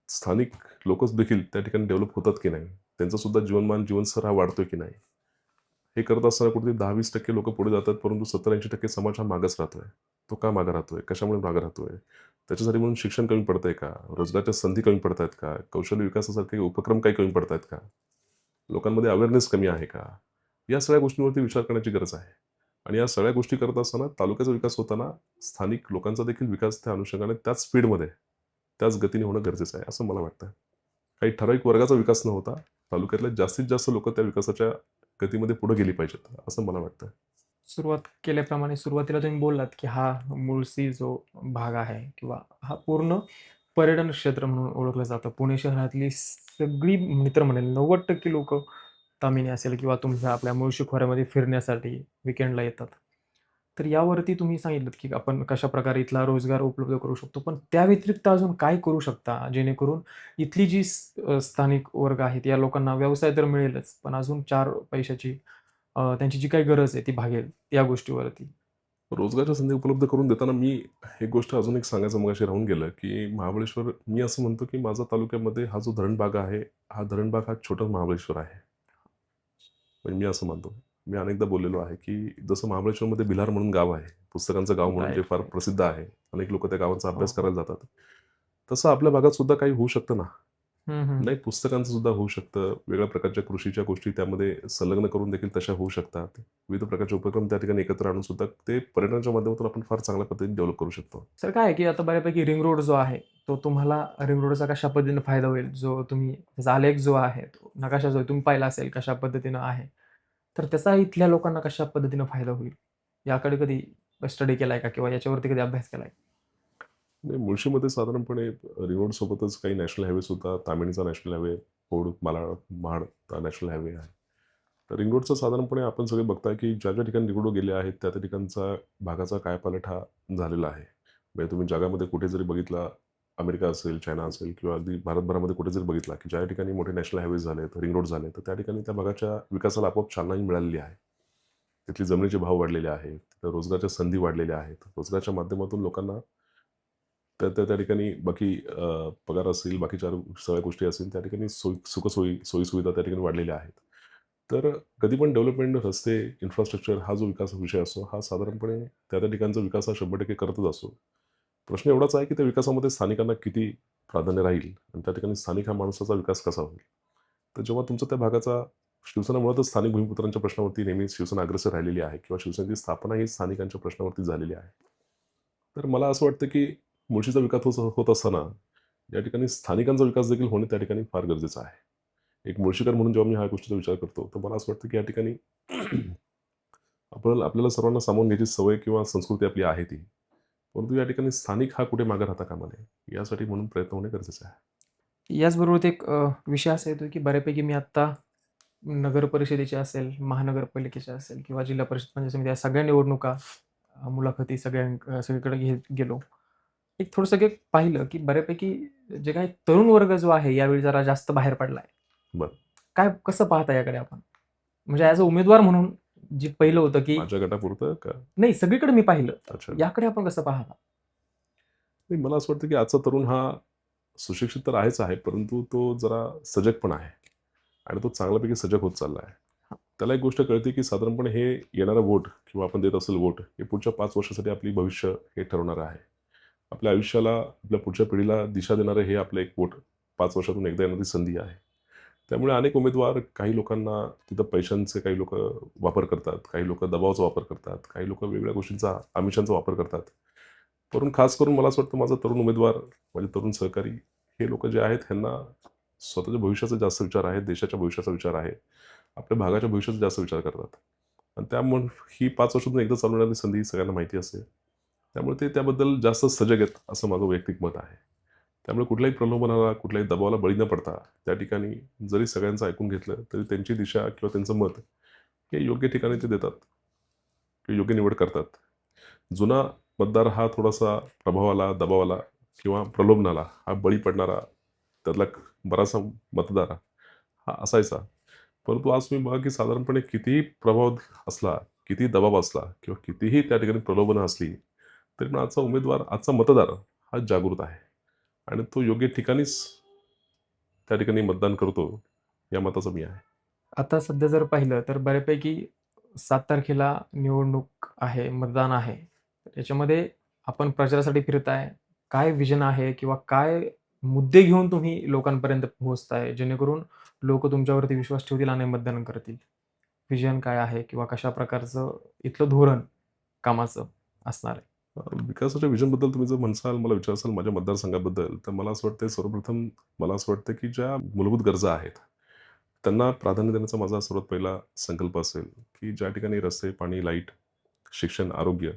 स्थानिक लोकच देखील त्या ठिकाणी डेव्हलप होतात की नाही, त्यांचं सुद्धा जीवनमान, जीवनस्तर हा वाढतोय की नाही, हे करत असताना कुठेतरी 10-20% लोकं पुढे जातात, परंतु 70-80% समाज हा मागच राहतोय. तो का मागे राहतोय? कशामुळे मागे राहतोय? त्याच्यासाठी म्हणून शिक्षण कमी पडतंय का? रोजगाराच्या संधी कमी पडतायत का? कौशल्य विकासासारखे उपक्रम काही कमी पडतायत का? लोकांमध्ये अवेअरनेस कमी आहे का? या सगळ्या गोष्टींवरती विचार करण्याची गरज आहे. आणि या सगळ्या गोष्टी करत असताना तालुक्याचा विकास होताना स्थानिक लोकांचा देखील विकास त्या अनुषंगाने त्याच स्पीडमध्ये, त्याच गतीने होणं गरजेचं आहे, असं मला वाटतं. काही ठराविक वर्गाचा विकास न होता तालुक्यातल्या जास्तीत जास्त लोकं त्या विकासाच्या गतीमध्ये पुढे गेली पाहिजेत, असं मला वाटतं. सुरुवात केल्याप्रमाणे सुरुवातीला तुम्ही बोललात, की हा मुळशी जो भाग आहे किंवा हा पूर्ण पर्यटन क्षेत्र म्हणून ओळखलं जातं. पुणे शहरातली सगळी मी तर म्हणेल 90% लोकं तामिनी असेल किंवा तुमच्या आपल्या मुळशी खोऱ्यामध्ये फिरण्यासाठी वीकेंडला येतात. तर यावरती तुम्ही सांगितलंत, की आपण कशाप्रकारे इथला रोजगार उपलब्ध करू शकतो. पण त्या व्यतिरिक्त अजून काय करू शकता? जेणेकरून इथली जी स्थानिक वर्ग आहेत, या लोकांना व्यवसाय तर मिळेलच, पण अजून 4 पैशाची त्यांची जी काही गरज आहे ती भागेल, या गोष्टीवरती. रोजगाराच्या संधी उपलब्ध करून देताना मी एक गोष्ट अजून एक सांगायचं मगाशी राहून गेलं, की महाबळेश्वर मी असं म्हणतो, की माझा तालुक्यामध्ये हा जो धरणभाग आहे, हा धरणभाग हा छोटा महाबळेश्वर आहे. म्हणजे मी असं मानतो. मी अनेकदा बोललेलो आहे, की जसं महाबळेश्वरमध्ये भिलार म्हणून गाव आहे. पुस्तकांचं गाव म्हणून जे राइट, फार राइट. प्रसिद्ध आहे. अनेक लोकं त्या गावाचा हो, अभ्यास हो. करायला जातात. तसं आपल्या भागात सुद्धा काही होऊ शकतं ना. हं, हं. नाही पुस्तकांचं सुद्धा होऊ शकतं. वेगळ्या प्रकारच्या कृषीच्या गोष्टी त्यामध्ये संलग्न करून देखील तशा होऊ शकतात. विविध प्रकारचे उपक्रम त्या ठिकाणी एकत्र आणून सुद्धा ते पर्यटनाच्या माध्यमातून आपण फार चांगल्या पद्धतीने डेव्हलप करू शकतो. सर काय आहे, की आता बऱ्यापैकी रिंग रोड जो आहे, तो तुम्हाला रिंग रोडचा कशा पद्धतीने फायदा होईल? जो तुम्ही त्याचा आलेख जो आहे, तो नकाशा जो आहे तुम्ही पाहिला असेल कशा पद्धतीनं आहे. तर त्याचा इथल्या लोकांना कशा पद्धतीनं फायदा होईल? याकडे कधी स्टडी केलाय का? किंवा याच्यावरती कधी अभ्यास केलाय? नाही मुळशीमध्ये साधारणपणे रिंग सोबतच काही नॅशनल हायवे सुद्धा तामिळीचा नॅशनल हायवे, फोर्ड, मालाड, महाड नॅशनल हायवे आहे. तर रिंग रोडचं साधारणपणे आपण सगळे बघताय, की ज्या ठिकाणी रिंग रोड गेले आहेत, त्या ठिकाणचा भागाचा कायापालट हा झालेला आहे. म्हणजे तुम्ही जगामध्ये कुठे जरी बघितला, अमेरिका असेल, चायना असेल किंवा अगदी भारतभरामध्ये कुठे जरी बघितला, की ज्या ठिकाणी मोठे नॅशनल हायवेज झालेत, रिंग रोड झाले, तर त्या ठिकाणी त्या भागाच्या विकासाला आपोआप चालनाही मिळालेली आहे. तिथली जमिनीचे भाव वाढलेले आहेत, तिथं रोजगाराच्या संधी वाढलेल्या आहेत. रोजगाराच्या माध्यमातून लोकांना त्या त्या त्या ठिकाणी बाकी पगार असेल, बाकीच्या सगळ्या गोष्टी असतील, त्या ठिकाणी सुखसोयी, सोयीसुविधा त्या ठिकाणी वाढलेल्या आहेत. तर कधी पण डेव्हलपमेंट, रस्ते, इन्फ्रास्ट्रक्चर हा जो विकास विषय असतो, हा साधारणपणे त्या त्या ठिकाणचा विकास हा 100% करतच असतो. प्रश्न एवढाच आहे, की त्या विकासामध्ये स्थानिकांना किती प्राधान्य राहील आणि त्या ठिकाणी स्थानिक हा माणसाचा विकास कसा होईल. तर जेव्हा तुमचा त्या भागाचा शिवसेना मुळातच स्थानिक भूमिपुत्रांच्या प्रश्नावरती नेहमी शिवसेना अग्रेसर राहिलेली आहे किंवा शिवसेनेची स्थापना ही स्थानिकांच्या प्रश्नावरती झालेली आहे. तर मला असं वाटतं, की मुळशीचा विकास होत असताना या ठिकाणी स्थानिकांचा विकास देखील होणे त्या ठिकाणी फार गरजेचं आहे. एक मुळशीकर म्हणून जेव्हा मी ह्या गोष्टीचा विचार करतो, तर मला असं वाटतं, की या ठिकाणी आपल्याला सर्वांना सामावून घ्यायची सवय किंवा संस्कृती आपली आहे ती. परंतु या ठिकाणी स्थानिक हा कुठे मागे राहता कामा नये. यासाठी म्हणून प्रयत्न होणे गरजेचं आहे. याचबरोबर एक विषय असा येतो, की बऱ्यापैकी मी आत्ता नगर परिषदेची असेल, महानगरपालिकेच्या असेल किंवा जिल्हा परिषद पंचायत समिती या सगळ्या निवडणुका, मुलाखती सगळीकडे घेत गेलो. एक थोडंसं एक पाहिलं, की बऱ्यापैकी जे काही तरुण वर्ग जो आहे यावेळी जरा जास्त बाहेर पडलाय. बरं. कसं पाहता याकडे आपण? म्हणजे ॲज अ उमेदवार म्हणून जे पहिलं होतं, की माझ्या गटापुरतं का? नाही सगळीकडे मी पाहिलं. अच्छा. याकडे आपण कसं पाहता? नाही मला असं वाटतं, की आजचा तरुण हा सुशिक्षित तर आहेच आहे, परंतु तो जरा सजग पण आहे आणि तो चांगल्यापैकी सजग होत चालला आहे. त्याला एक गोष्ट कळते, की साधारणपणे हे येणारं वोट किंवा आपण देत असेल वोट, हे पुढच्या 5 वर्षासाठी आपली भविष्य हे ठरवणारं आहे. आपल्या आयुष्याला, आपल्या पुढच्या पिढीला दिशा देणारं हे आपलं एक वोट 5 वर्षातून एकदा येणारी संधी आहे. त्यामुळे अनेक उमेदवार, काही लोकांना तिथं पैशांचे काही लोकं वापर करतात, काही लोकं दबावाचा वापर करतात, काही लोकं वेगवेगळ्या गोष्टींचा, आमिषांचा वापर करतात. खास करून मला असं वाटतं माझा तरुण उमेदवार, माझे तरुण सहकारी हे लोकं जे आहेत ह्यांना स्वतःच्या भविष्याचा जास्त विचार आहे, देशाच्या भविष्याचा विचार आहे, आपल्या भागाच्या भविष्याचा जास्त विचार करतात. आणि त्यामुळे ही 5 वर्षातून एकदा चालू होणारी संधी सगळ्यांना माहिती असते. त्यामुळे ते त्याबद्दल जास्त सजग आहेत असं माझं वैयक्तिक मत आहे. त्यामुळे कुठल्याही प्रलोभनाला, कुठल्याही दबावाला बळी न पडता त्या ठिकाणी जरी सगळ्यांचं ऐकून घेतलं, तरी त्यांची दिशा किंवा त्यांचं मत हे योग्य ठिकाणी ते देतात किंवा योग्य निवड करतात. जुना मतदार हा थोडासा प्रभावाला, दबावाला किंवा प्रलोभनाला हा बळी पडणारा त्यातला बराचसा मतदार हा असायचा. परंतु आज तुम्ही बघा, की साधारणपणे कितीही प्रभाव असला, कितीही दबाव असला किंवा कितीही त्या ठिकाणी प्रलोभनं असली, तरी पण आजचा उमेदवार, आजचा मतदार हा जागृत आहे आणि तो योग्य ठिकाणीच त्या ठिकाणी मतदान करतो, या मताचा मी आहे. आता सध्या जर पाहिलं तर बऱ्यापैकी 7 तारखेला निवडणूक आहे, मतदान आहे. तर याच्यामध्ये आपण प्रचारासाठी फिरताय. काय व्हिजन आहे किंवा काय मुद्दे घेऊन तुम्ही लोकांपर्यंत पोहोचताय, जेणेकरून लोकं तुमच्यावरती विश्वास ठेवतील आणि मतदान करतील? व्हिजन काय आहे किंवा कशा प्रकारचं इथलं धोरण कामाचं असणार आहे? विकासाच्या व्हिजनबद्दल तुम्ही जर म्हणसाल, मला विचारसाल माझ्या मतदारसंघाबद्दल, तर मला असं वाटतं सर्वप्रथम मला असं वाटतं, की ज्या मूलभूत गरजा आहेत, त्यांना प्राधान्य देण्याचा माझा सर्वात पहिला संकल्प असेल, की ज्या ठिकाणी रस्ते, पाणी, लाईट, शिक्षण, आरोग्य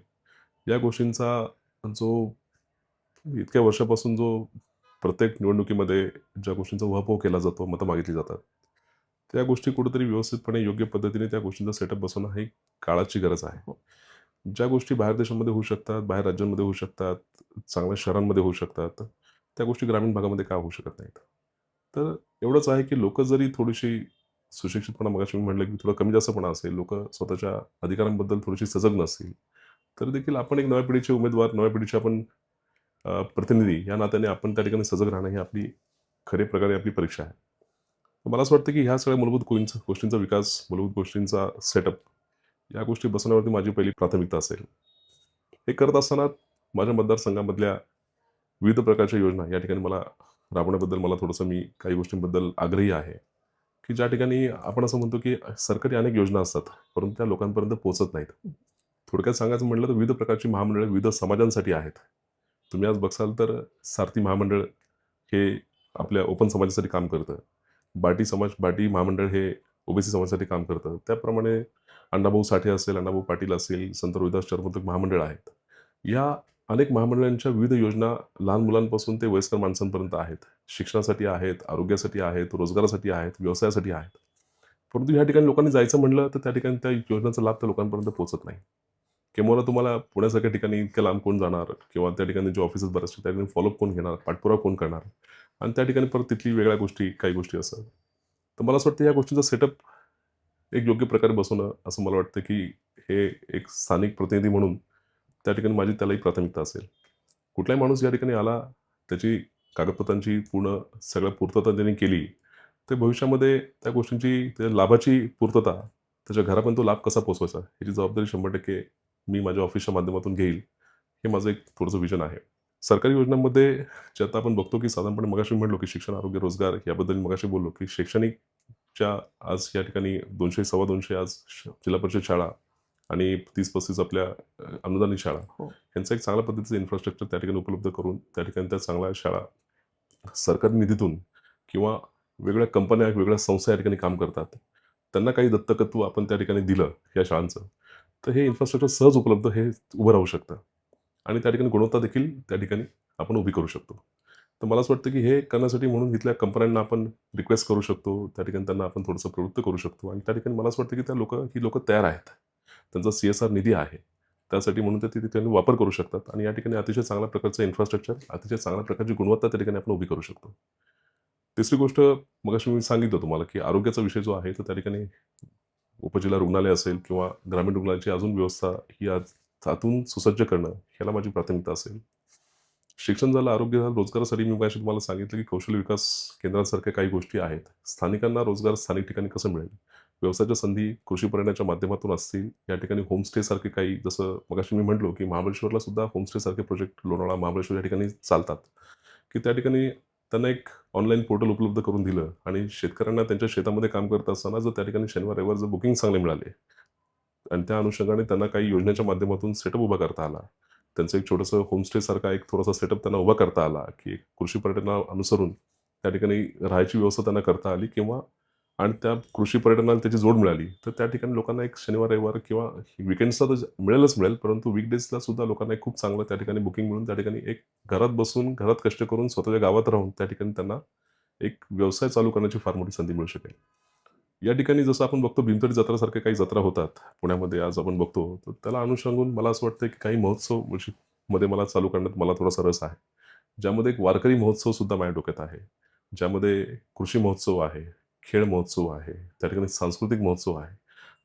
या गोष्टींचा जो इतक्या वर्षापासून जो प्रत्येक निवडणुकीमध्ये ज्या गोष्टींचा उहापोह केला जातो, मतं मागितली जातात, त्या गोष्टी कुठेतरी व्यवस्थितपणे योग्य पद्धतीने त्या गोष्टींचा सेटअप बसवणं ही काळाची गरज आहे. ज्या गोष्टी बाहेर देशांमध्ये होऊ शकतात, बाहेर राज्यांमध्ये होऊ शकतात, चांगल्या शहरांमध्ये होऊ शकतात, त्या गोष्टी ग्रामीण भागामध्ये का होऊ शकत नाहीत? तर एवढंच आहे, की लोकं जरी थोडीशी सुशिक्षितपणा मगाशी मी म्हटलं, की थोडं कमी जास्तपणा असेल, लोकं स्वतःच्या अधिकारांबद्दल थोडीशी सजग नसतील, तर देखील आपण एक नव्या पिढीचे उमेदवार, नव्या पिढीचे आपण प्रतिनिधी या नात्याने आपण त्या ठिकाणी सजग राहणं ही आपली खऱ्या प्रकारे आपली परीक्षा आहे. तर मला असं वाटतं, की ह्या सगळ्या मूलभूत गोष्टींचा विकास, मूलभूत गोष्टींचा सेटअप या गोष्टी बसवण्यावरती माझी पहिली प्राथमिकता असेल. हे करत असताना माझ्या मतदारसंघामधल्या विविध प्रकारच्या योजना या ठिकाणी मला राबवण्याबद्दल मला थोडंसं मी काही गोष्टींबद्दल आग्रही आहे, की ज्या ठिकाणी आपण असं म्हणतो, की सरकारी अनेक योजना असतात, परंतु त्या लोकांपर्यंत पोहोचत नाहीत. थोडक्यात सांगायचं म्हटलं तर विविध प्रकारची महामंडळे विविध समाजांसाठी आहेत. तुम्ही आज बघसाल तर सारथी महामंडळ हे आपल्या ओपन समाजासाठी काम करतं. बाटी महामंडळ हे ओबीसी समाजासाठी काम करतं. त्याप्रमाणे अण्णाभाऊ साठे असेल, अण्णाभाऊ पाटील असेल, संत रोहिदास चर्मोदक महामंडळ आहेत. या अनेक महामंडळांच्या विविध योजना लहान मुलांपासून ते वयस्कर माणसांपर्यंत आहेत. शिक्षणासाठी आहेत, आरोग्यासाठी आहेत, रोजगारासाठी आहेत, व्यवसायासाठी आहेत. परंतु या ठिकाणी लोकांनी जायचं म्हणलं तर त्या ठिकाणी त्या योजनेचा लाभ त्या लोकांपर्यंत पोहोचत नाही. किंवा तुम्हाला पुण्यासारख्या ठिकाणी इतक्या लांब कोण जाणार किंवा त्या ठिकाणी जे ऑफिसेस बरेचसे त्या ठिकाणी फॉलोअप कोण घेणार, पाठपुरावा कोण करणार आणि त्या ठिकाणी परत तिथली वेगळ्या गोष्टी, काही गोष्टी असतात. तर मला असं वाटतं या गोष्टींचा सेटअप एक योग्य प्रकारे बसवणं असं मला वाटतं, की हे एक स्थानिक प्रतिनिधी म्हणून त्या ठिकाणी माझी त्यालाही प्राथमिकता असेल. कुठलाही माणूस या ठिकाणी आला, त्याची कागदपत्रांची पूर्ण सगळ्या पूर्तता त्यांनी केली, तर भविष्यामध्ये त्या गोष्टींची, त्या लाभाची पूर्तता त्याच्या घरापर्यंत तो लाभ कसा पोहोचवायचा, याची जबाबदारी 100% मी माझ्या ऑफिसच्या माध्यमातून घेईल. हे माझं एक थोडंसं विजन आहे. सरकारी योजनांमध्ये जे आता आपण बघतो, की साधारणपणे मगाशी म्हटलो, की शिक्षण, आरोग्य, रोजगार याबद्दल मी मगाशी बोललो, की शैक्षणिकच्या आज या ठिकाणी 200, 250 आज जिल्हा परिषद शाळा आणि 30-35 आपल्या अनुदानित शाळा हो. यांचं एक चांगल्या पद्धतीचं इन्फ्रास्ट्रक्चर त्या ठिकाणी उपलब्ध करून त्या ठिकाणी त्या चांगल्या शाळा सरकारी निधीतून किंवा वेगळ्या कंपन्या, वेगळ्या संस्था या ठिकाणी काम करतात. त्यांना काही दत्तकत्व आपण त्या ठिकाणी दिलं या शाळांचं, तर हे इन्फ्रास्ट्रक्चर सहज उपलब्ध हे उभं राहू शकतं आणि त्या ठिकाणी गुणवत्ता देखील त्या ठिकाणी आपण उभी करू शकतो. तर मला असं वाटतं, की हे करण्यासाठी म्हणून इथल्या कंपन्यांना आपण रिक्वेस्ट करू शकतो. त्या ठिकाणी त्यांना आपण थोडंसं प्रवृत्त करू शकतो आणि त्या ठिकाणी मला असं वाटतं, की ही लोकं तयार आहेत. त्यांचा CSR निधी आहे. त्यासाठी म्हणून ते तिथे वापर करू शकतात आणि या ठिकाणी अतिशय चांगल्या प्रकारचं इन्फ्रास्ट्रक्चर, अतिशय चांगल्या प्रकारची गुणवत्ता त्या ठिकाणी आपण उभी करू शकतो. तिसरी गोष्ट मगाशी मी सांगितलं तुम्हाला, की आरोग्याचा विषय जो आहे, तर त्या ठिकाणी उपजिल्हा रुग्णालय असेल किंवा ग्रामीण रुग्णालयाची अजून व्यवस्था ही आज आतून सुसज्ज करणं, ह्याला माझी प्राथमिकता असेल. शिक्षण झालं, आरोग्य झालं, रोजगारासाठी मी मगाशी तुम्हाला सांगितलं, की कौशल्य विकास केंद्रांसारख्या काही गोष्टी आहेत. स्थानिकांना रोजगार स्थानिक ठिकाणी कसं मिळेल? व्यवसायाच्या संधी कृषी पर्यटनाच्या माध्यमातून असतील. या ठिकाणी होमस्टेसारखे काही, जसं मगाशी मी म्हटलो, की महाबळेश्वरला सुद्धा होमस्टेसारखे प्रोजेक्ट लोणावळा, महाबळेश्वर या ठिकाणी चालतात, की त्या ठिकाणी त्यांना एक ऑनलाईन पोर्टल उपलब्ध करून दिलं आणि शेतकऱ्यांना त्यांच्या शेतामध्ये काम करत असताना जर त्या ठिकाणी शनिवार, रविवार जर बुकिंग चांगले मिळाले आणि त्या अनुषंगाने त्यांना काही योजनेच्या माध्यमातून सेटअप उभा करता आला. त्यांचं एक छोटंसं होमस्टेसारखा एक थोडासा सेटअप त्यांना उभा करता आला, की एक कृषी पर्यटनाला अनुसरून त्या ठिकाणी राहायची व्यवस्था त्यांना करता आली किंवा आणि त्या कृषी पर्यटनाला त्याची जोड मिळाली, तर त्या ठिकाणी लोकांना एक शनिवार, रविवार किंवा वीकेंड्सला तर मिळेलच मिळेल, परंतु वीकडेजला सुद्धा लोकांना एक खूप चांगलं त्या ठिकाणी बुकिंग मिळून त्या ठिकाणी एक घरात बसून, घरात कष्ट करून स्वतःच्या गावात राहून त्या ठिकाणी त्यांना एक व्यवसाय चालू करण्याची फार मोठी संधी मिळू शकेल. या ठिकाणी जसं आपण बघतो भीमथडी जत्रासारख्या काही जत्रा होतात पुण्यामध्ये आज आपण बघतो, तर त्याला अनुषंगून मला असं वाटतं, की काही महोत्सव मध्ये मला चालू करण्यात मला थोडासा रस आहे. ज्यामध्ये एक वारकरी महोत्सव सुद्धा माझ्या डोक्यात आहे. ज्यामध्ये कृषी महोत्सव आहे, खेळ महोत्सव आहे, त्या ठिकाणी सांस्कृतिक महोत्सव आहे.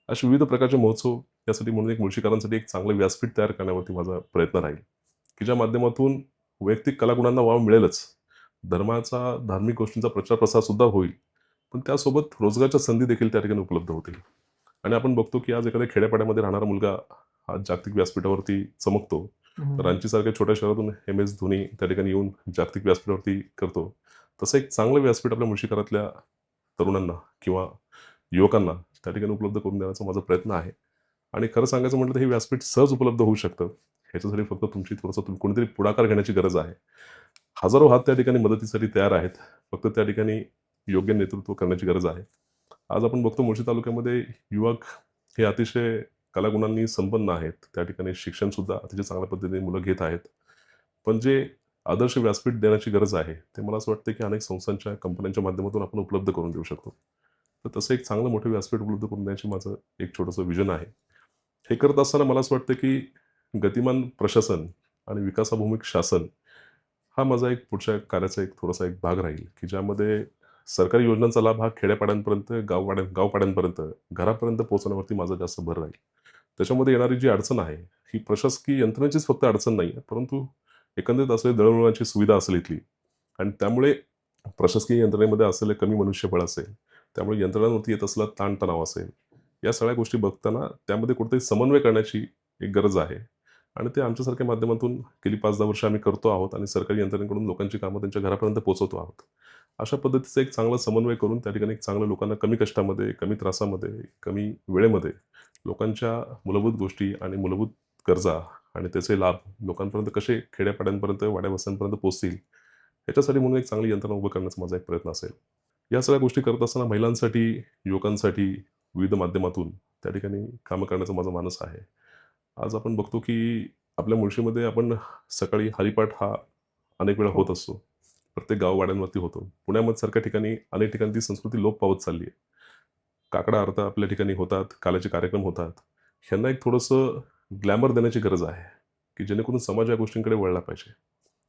असे विविध प्रकारचे महोत्सव यासाठी म्हणून एक मुळशीकरांसाठी एक चांगलं व्यासपीठ तयार करण्यावरती माझा प्रयत्न राहील, की ज्या माध्यमातून वैयक्तिक कलागुणांना वाव मिळेलच. धर्माचा, धार्मिक गोष्टींचा प्रचार प्रसार सुद्धा होईल. पण त्यासोबत रोजगारच्या संधी देखील त्या ठिकाणी उपलब्ध होतील. आणि आपण बघतो, की आज एखाद्या खेड्यापाड्यामध्ये राहणारा मुलगा आज जागतिक व्यासपीठावरती चमकतो. हं. रांचीसारख्या छोट्या शहरातून MS धोनी त्या ठिकाणी येऊन जागतिक व्यासपीठावरती करतो. तसं एक चांगलं व्यासपीठ आपल्या मुळशीकरातल्या तरुणांना किंवा युवकांना त्या ठिकाणी उपलब्ध करून देण्याचा माझा प्रयत्न आहे. आणि खरं सांगायचं म्हटलं तर हे व्यासपीठ सहज उपलब्ध होऊ शकतं. ह्याच्यासाठी फक्त तुम्ही कोणीतरी पुढाकार घेण्याची गरज आहे. हजारो हात त्या ठिकाणी मदतीसाठी तयार आहेत. फक्त त्या ठिकाणी योग्य नेतृत्व करण्याची गरज आहे. आज आपण बघतो मुळशी तालुक्यामध्ये युवक हे अतिशय कलागुणांनी संपन्न आहेत. त्या ठिकाणी शिक्षणसुद्धा अतिशय चांगल्या पद्धतीने मुलं घेत आहेत. पण जे आदर्श व्यासपीठ देण्याची गरज आहे, ते मला असं वाटतं, की अनेक संस्थांच्या, कंपन्यांच्या माध्यमातून आपण उपलब्ध करून देऊ शकतो. तर तसं एक चांगलं मोठं व्यासपीठ उपलब्ध करून देण्याची माझं एक छोटंसं विजन आहे. हे करत असताना मला असं वाटतं की गतिमान प्रशासन आणि विकासाभिमुख शासन हा माझा एक पुढच्या कार्याचा एक थोडासा एक भाग राहील, की ज्यामध्ये सरकारी योजनांचा लाभ हा खेड्यापाड्यांपर्यंत, गावपाड्यांपर्यंत, घरापर्यंत पोहोचवण्यावरती माझा जास्त भर राहील. त्याच्यामध्ये येणारी जी अडचण आहे, ही प्रशासकीय यंत्रणेचीच फक्त अडचण नाही आहे, परंतु एकंदरीत असलेली दळणवळणाची सुविधा असेल इथली आणि त्यामुळे प्रशासकीय यंत्रणेमध्ये असलेले कमी मनुष्यबळ असेल, त्यामुळे यंत्रणांवरती येत असलेला ताणतणाव असेल, या सगळ्या गोष्टी बघताना त्यामध्ये कुठेतरी समन्वय करण्याची एक गरज आहे आणि ते आमच्यासारख्या माध्यमातून गेली 5-10 वर्ष आम्ही करतो आहोत आणि सरकारी यंत्रणेकडून लोकांची कामं त्यांच्या घरापर्यंत पोहोचवतो आहोत. अशा पद्धतीचा एक चांगला समन्वय करून त्या ठिकाणी एक चांगलं लोकांना कमी कष्टामध्ये, कमी त्रासामध्ये, कमी वेळेमध्ये लोकांच्या मूलभूत गोष्टी आणि मूलभूत गरजा आणि त्याचे लाभ लोकांपर्यंत कसे खेड्यापाड्यांपर्यंत, वाड्या-वस्त्यांपर्यंत पोहोचतील, याच्यासाठी म्हणून एक चांगली यंत्रणा उभं करण्याचा माझा एक प्रयत्न असेल. या सगळ्या गोष्टी करत असताना महिलांसाठी, युवकांसाठी विविध माध्यमातून त्या ठिकाणी कामं करण्याचा माझा मानस आहे. आज आपण बघतो की आपल्या मुळशीमध्ये आपण सकाळी हरिपाठ हा अनेक वेळा हो. होत असतो. प्रत्येक गाववाड्यांवरती होतो. पुण्यामध्ये सारख्या ठिकाणी अनेक ठिकाणी ती संस्कृती लोप पावत चालली आहे. काकडा आरत्या आपल्या ठिकाणी होतात, काल्याचे कार्यक्रम होतात. ह्यांना एक थोडंसं ग्लॅमर देण्याची गरज आहे, की जेणेकरून समाज या गोष्टींकडे वळला पाहिजे.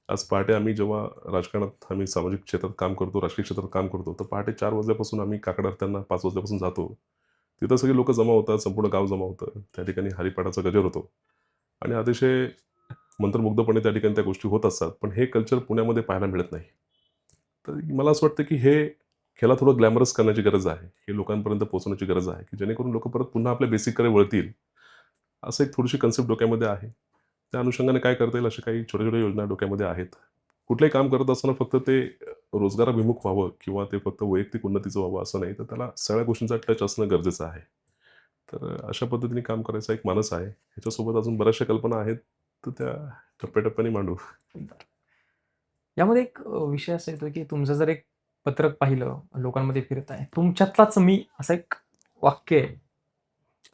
आज पहाटे आम्ही जेव्हा राजकारणात आम्ही सामाजिक क्षेत्रात काम करतो, राजकीय क्षेत्रात काम करतो, तर पहाटे 4 वाजल्यापासून आम्ही काकडा आरत्यांना 5 वाजल्यापासून जातो. तिथं सगळी लोकं जमा होतात, संपूर्ण गाव जमा होतं. त्या ठिकाणी हरिपाठाचा गजर होतो आणि अतिशय मंत्रमुग्धपणे त्या ठिकाणी त्या गोष्टी होत असतात. पण हे कल्चर पुण्यामध्ये पाहायला मिळत नाही. तर मला असं वाटतं की हे ह्याला थोडं ग्लॅमरस करण्याची गरज आहे. हे लोकांपर्यंत पोहोचवण्याची गरज आहे, की जेणेकरून लोकं परत पुन्हा आपल्या बेसिककडे वळतील. असं एक थोडीशी कन्सेप्ट डोक्यामध्ये आहे. त्या अनुषंगाने काय करता येईल अशा काही छोट्या-छोट्या योजना डोक्यामध्ये आहेत. कुठलंही काम करत असताना फक्त ते रोजगाराभिमुख व्हावं किंवा ते फक्त वैयक्तिक उन्नतीचं व्हावं असं नाही, तर त्याला सगळ्या गोष्टींचा टच असणं गरजेचं आहे. तर अशा पद्धतीने काम करायचा एक मानस आहे. ह्याच्यासोबत अजून बऱ्याचशा कल्पना आहेत, तर त्या टप्प्याटप्प्याने मांडू. बरं. यामध्ये एक विषय असा येतो, की तुमचं जर एक पत्रक पाहिलं, लोकांमध्ये फिरताय, तुमच्यातलाच मी असं एक वाक्य आहे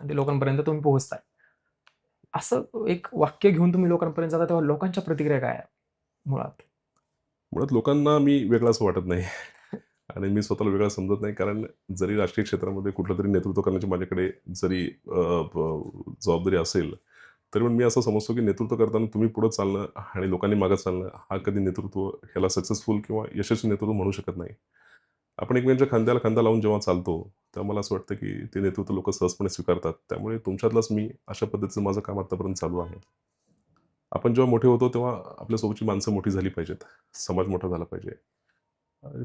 आणि ते लोकांपर्यंत तुम्ही पोहोचताय. असं एक वाक्य घेऊन तुम्ही लोकांपर्यंत जाता, तेव्हा लोकांच्या प्रतिक्रिया काय आहेत मुळात? मुळात लोकांना मी वेगळा असं वाटत नाही आणि मी स्वतःला वेगळा समजत नाही. कारण जरी राजकीय क्षेत्रामध्ये कुठलं तरी नेतृत्व करण्याची माझ्याकडे जरी जबाबदारी असेल, तरी पण मी असं समजतो की नेतृत्व करताना तुम्ही पुढे चालणं आणि लोकांनी मागे चालणं हा कधी नेतृत्व ह्याला सक्सेसफुल किंवा यशस्वी नेतृत्व म्हणू शकत नाही. आपण एकमेकांच्या खांद्याला खांदा लावून जेव्हा चालतो, तेव्हा मला असं वाटतं की ते नेतृत्व लोकं सहजपणे स्वीकारतात. त्यामुळे तुमच्यातलाच मी अशा पद्धतीचं माझं काम आत्तापर्यंत चालू आहे. आपण जेव्हा मोठे होतो तेव्हा आपल्यासोबतची माणसं मोठी झाली पाहिजेत. समाज मोठा झाला पाहिजे.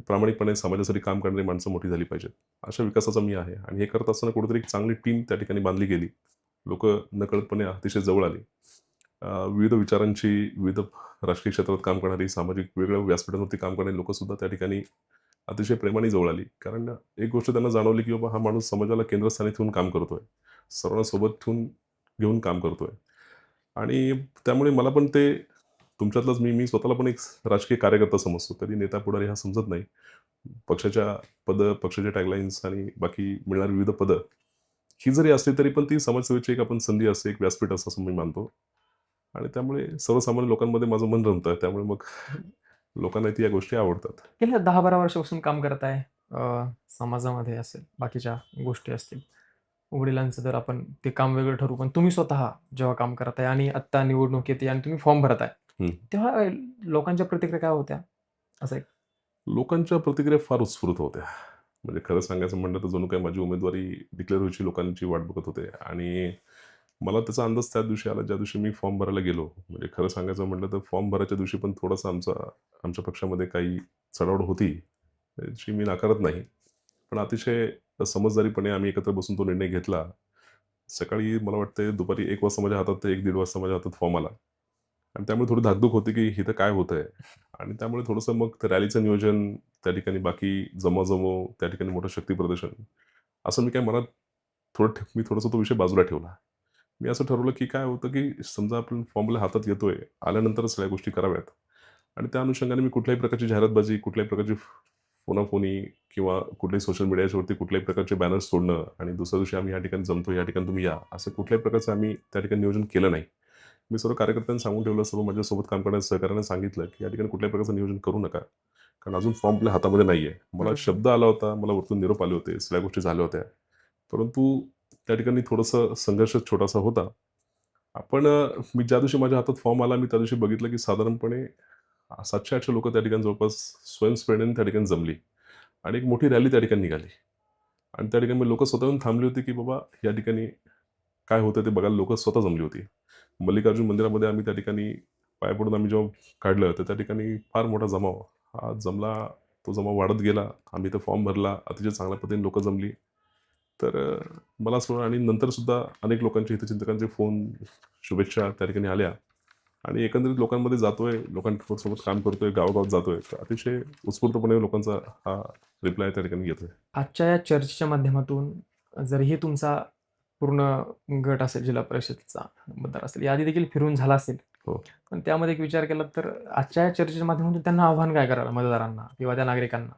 प्रामाणिकपणे समाजासाठी काम करणारी माणसं मोठी झाली पाहिजेत. अशा विकासाचा मी आहे आणि हे करत असताना कुठेतरी एक चांगली टीम त्या ठिकाणी बांधली गेली. लोकं नकळतपणे अतिशय जवळ आली. विविध विचारांची, विविध राजकीय क्षेत्रात काम करणारी, सामाजिक वेगवेगळ्या व्यासपीठांवरती काम करणारी लोकंसुद्धा त्या ठिकाणी अतिशय प्रेमाने जवळ आली. कारण एक गोष्ट त्यांना जाणवली, की बाबा हा माणूस समाजाला केंद्रस्थानी ठेवून काम करतोय. सर्वांना सोबत ठेवून घेऊन काम करतोय. आणि त्यामुळे मला पण ते तुमच्यातलंच मी मी स्वतःला पण एक राजकीय कार्यकर्ता समजतो. कधी नेता पुढारी हा समजत नाही. पक्षाच्या पदं, पक्षाच्या टॅगलाईन्स आणि बाकी मिळणारी विविध पदं, ही जरी असली तरी पण ती समाजसेवेची एक आपण संधी असते, एक व्यासपीठ असतं असं मी मानतो. आणि त्यामुळे सर्वसामान्य लोकांमध्ये माझं मन रमतं. त्यामुळे मग लोकांना ती या गोष्टी आवडतात. गेल्या 10-12 वर्षापासून काम करताय. समाजामध्ये असेल, बाकीच्या गोष्टी असतील. वडिलांचं जर आपण ते काम वेगळं ठरवू, पण तुम्ही स्वतः जेव्हा काम करताय आणि आत्ता निवडणूक येते आणि तुम्ही फॉर्म भरताय, हं. तेव्हा लोकांच्या प्रतिक्रिया काय होत्या? असं एक लोकांच्या प्रतिक्रिया फार उत्स्फूर्त होत्या. म्हणजे खरं सांगायचं म्हटलं तर जणू काही माझी उमेदवारी डिक्लेअर व्हायची लोकांची वाट बघत होते आणि मला त्याचा अंदाज त्या दिवशी आला ज्या दिवशी मी फॉर्म भरायला गेलो. म्हणजे खरं सांगायचं म्हटलं तर फॉर्म भरायच्या दिवशी पण थोडासा आमच्या पक्षामध्ये काही चढाओढ होती, याची मी नाकारत नाही. पण अतिशय समजदारीपणे आम्ही एकत्र बसून तो निर्णय घेतला. सकाळी मला वाटतंय दुपारी 1 वाजता माझ्या हातात 1-1:30 वाजता माझ्या हातात फॉर्म आला. आणि त्यामुळे थोडी धाकधूक होती, की इथं काय होतंय? आणि त्यामुळे थोडंसं मग ते रॅलीचं नियोजन, त्या ठिकाणी बाकी जमवाजमव, त्या ठिकाणी मोठं शक्तीप्रदर्शन, असं मी काय मनात मी थोडासा तो विषय बाजूला ठेवला. मी असं ठरवलं, की काय होतं, की समजा आपण फॉर्म्युला हातात घेतोय, आल्यानंतरच सगळ्या गोष्टी कराव्यात. आणि त्या अनुषंगाने मी कुठल्याही प्रकारची जाहिरातबाजी, कुठल्याही प्रकारची फोनाफोनी किंवा कुठल्याही सोशल मीडियाच्यावरती कुठल्याही प्रकारचे बॅनर्स सोडणं आणि दुसऱ्या दिवशी आम्ही या ठिकाणी जमतो, या ठिकाणी तुम्ही या, असं कुठल्याही प्रकारचं आम्ही त्या ठिकाणी नियोजन केलं नाही. मी सर्व कार्यकर्त्यांना सांगून ठेवलं, सर्व माझ्यासोबत काम करणाऱ्या सहकाऱ्यांना सांगितलं, की या ठिकाणी कुठल्याही प्रकारचं नियोजन करू नका. कारण अजून फॉर्म आपल्या हातामध्ये नाहीये. मला हं. शब्द आला होता, मला वरतून निरोप आले होते, सगळ्या गोष्टी झाल्या होत्या. परंतु त्या ठिकाणी थोडंसं संघर्ष छोटासा होता. मी ज्या दिवशी माझ्या हातात फॉर्म आला, मी त्या दिवशी बघितलं की साधारणपणे 700-800 लोकं त्या ठिकाणी जवळपास स्वयंस्फूर्तीने त्या ठिकाणी जमली आणि एक मोठी रॅली त्या ठिकाणी निघाली. आणि त्या ठिकाणी लोकं स्वतःहून थांबली होती, की बाबा या ठिकाणी काय होतं ते बघायला लोकं स्वतः जमली होती. मल्लिकार्जुन मंदिरामध्ये आम्ही त्या ठिकाणी पाया पडून आम्ही जेव्हा काढलं, तर त्या ठिकाणी फार मोठा जमाव हा जमला. तो जमाव वाढत गेला. आम्ही तो फॉर्म भरला. अतिशय चांगल्या पद्धतीने लोकं जमली. मला असं आणि नंतर सुद्धा अनेक लोकांचे हितचिंतकांचे फोन, शुभेच्छा त्या ठिकाणी आल्या आणि एकंदरीत लोकांमध्ये जातोय, लोकांसोबत काम करतोय, गावागावात जातोय. तर अतिशय उत्स्फूर्तपणे लोकांचा हा रिप्लाय त्या ठिकाणी येतोय. आजच्या या चर्चेच्या माध्यमातून जरीही तुमचा पूर्ण गट असेल, जिल्हा परिषदचा मतदार असेल, याआधी देखील फिरून झाला असेल. हो. पण त्यामध्ये एक विचार केला तर आजच्या या चर्चेच्या माध्यमातून त्यांना आव्हान काय कराल मतदारांना किंवा त्या नागरिकांना?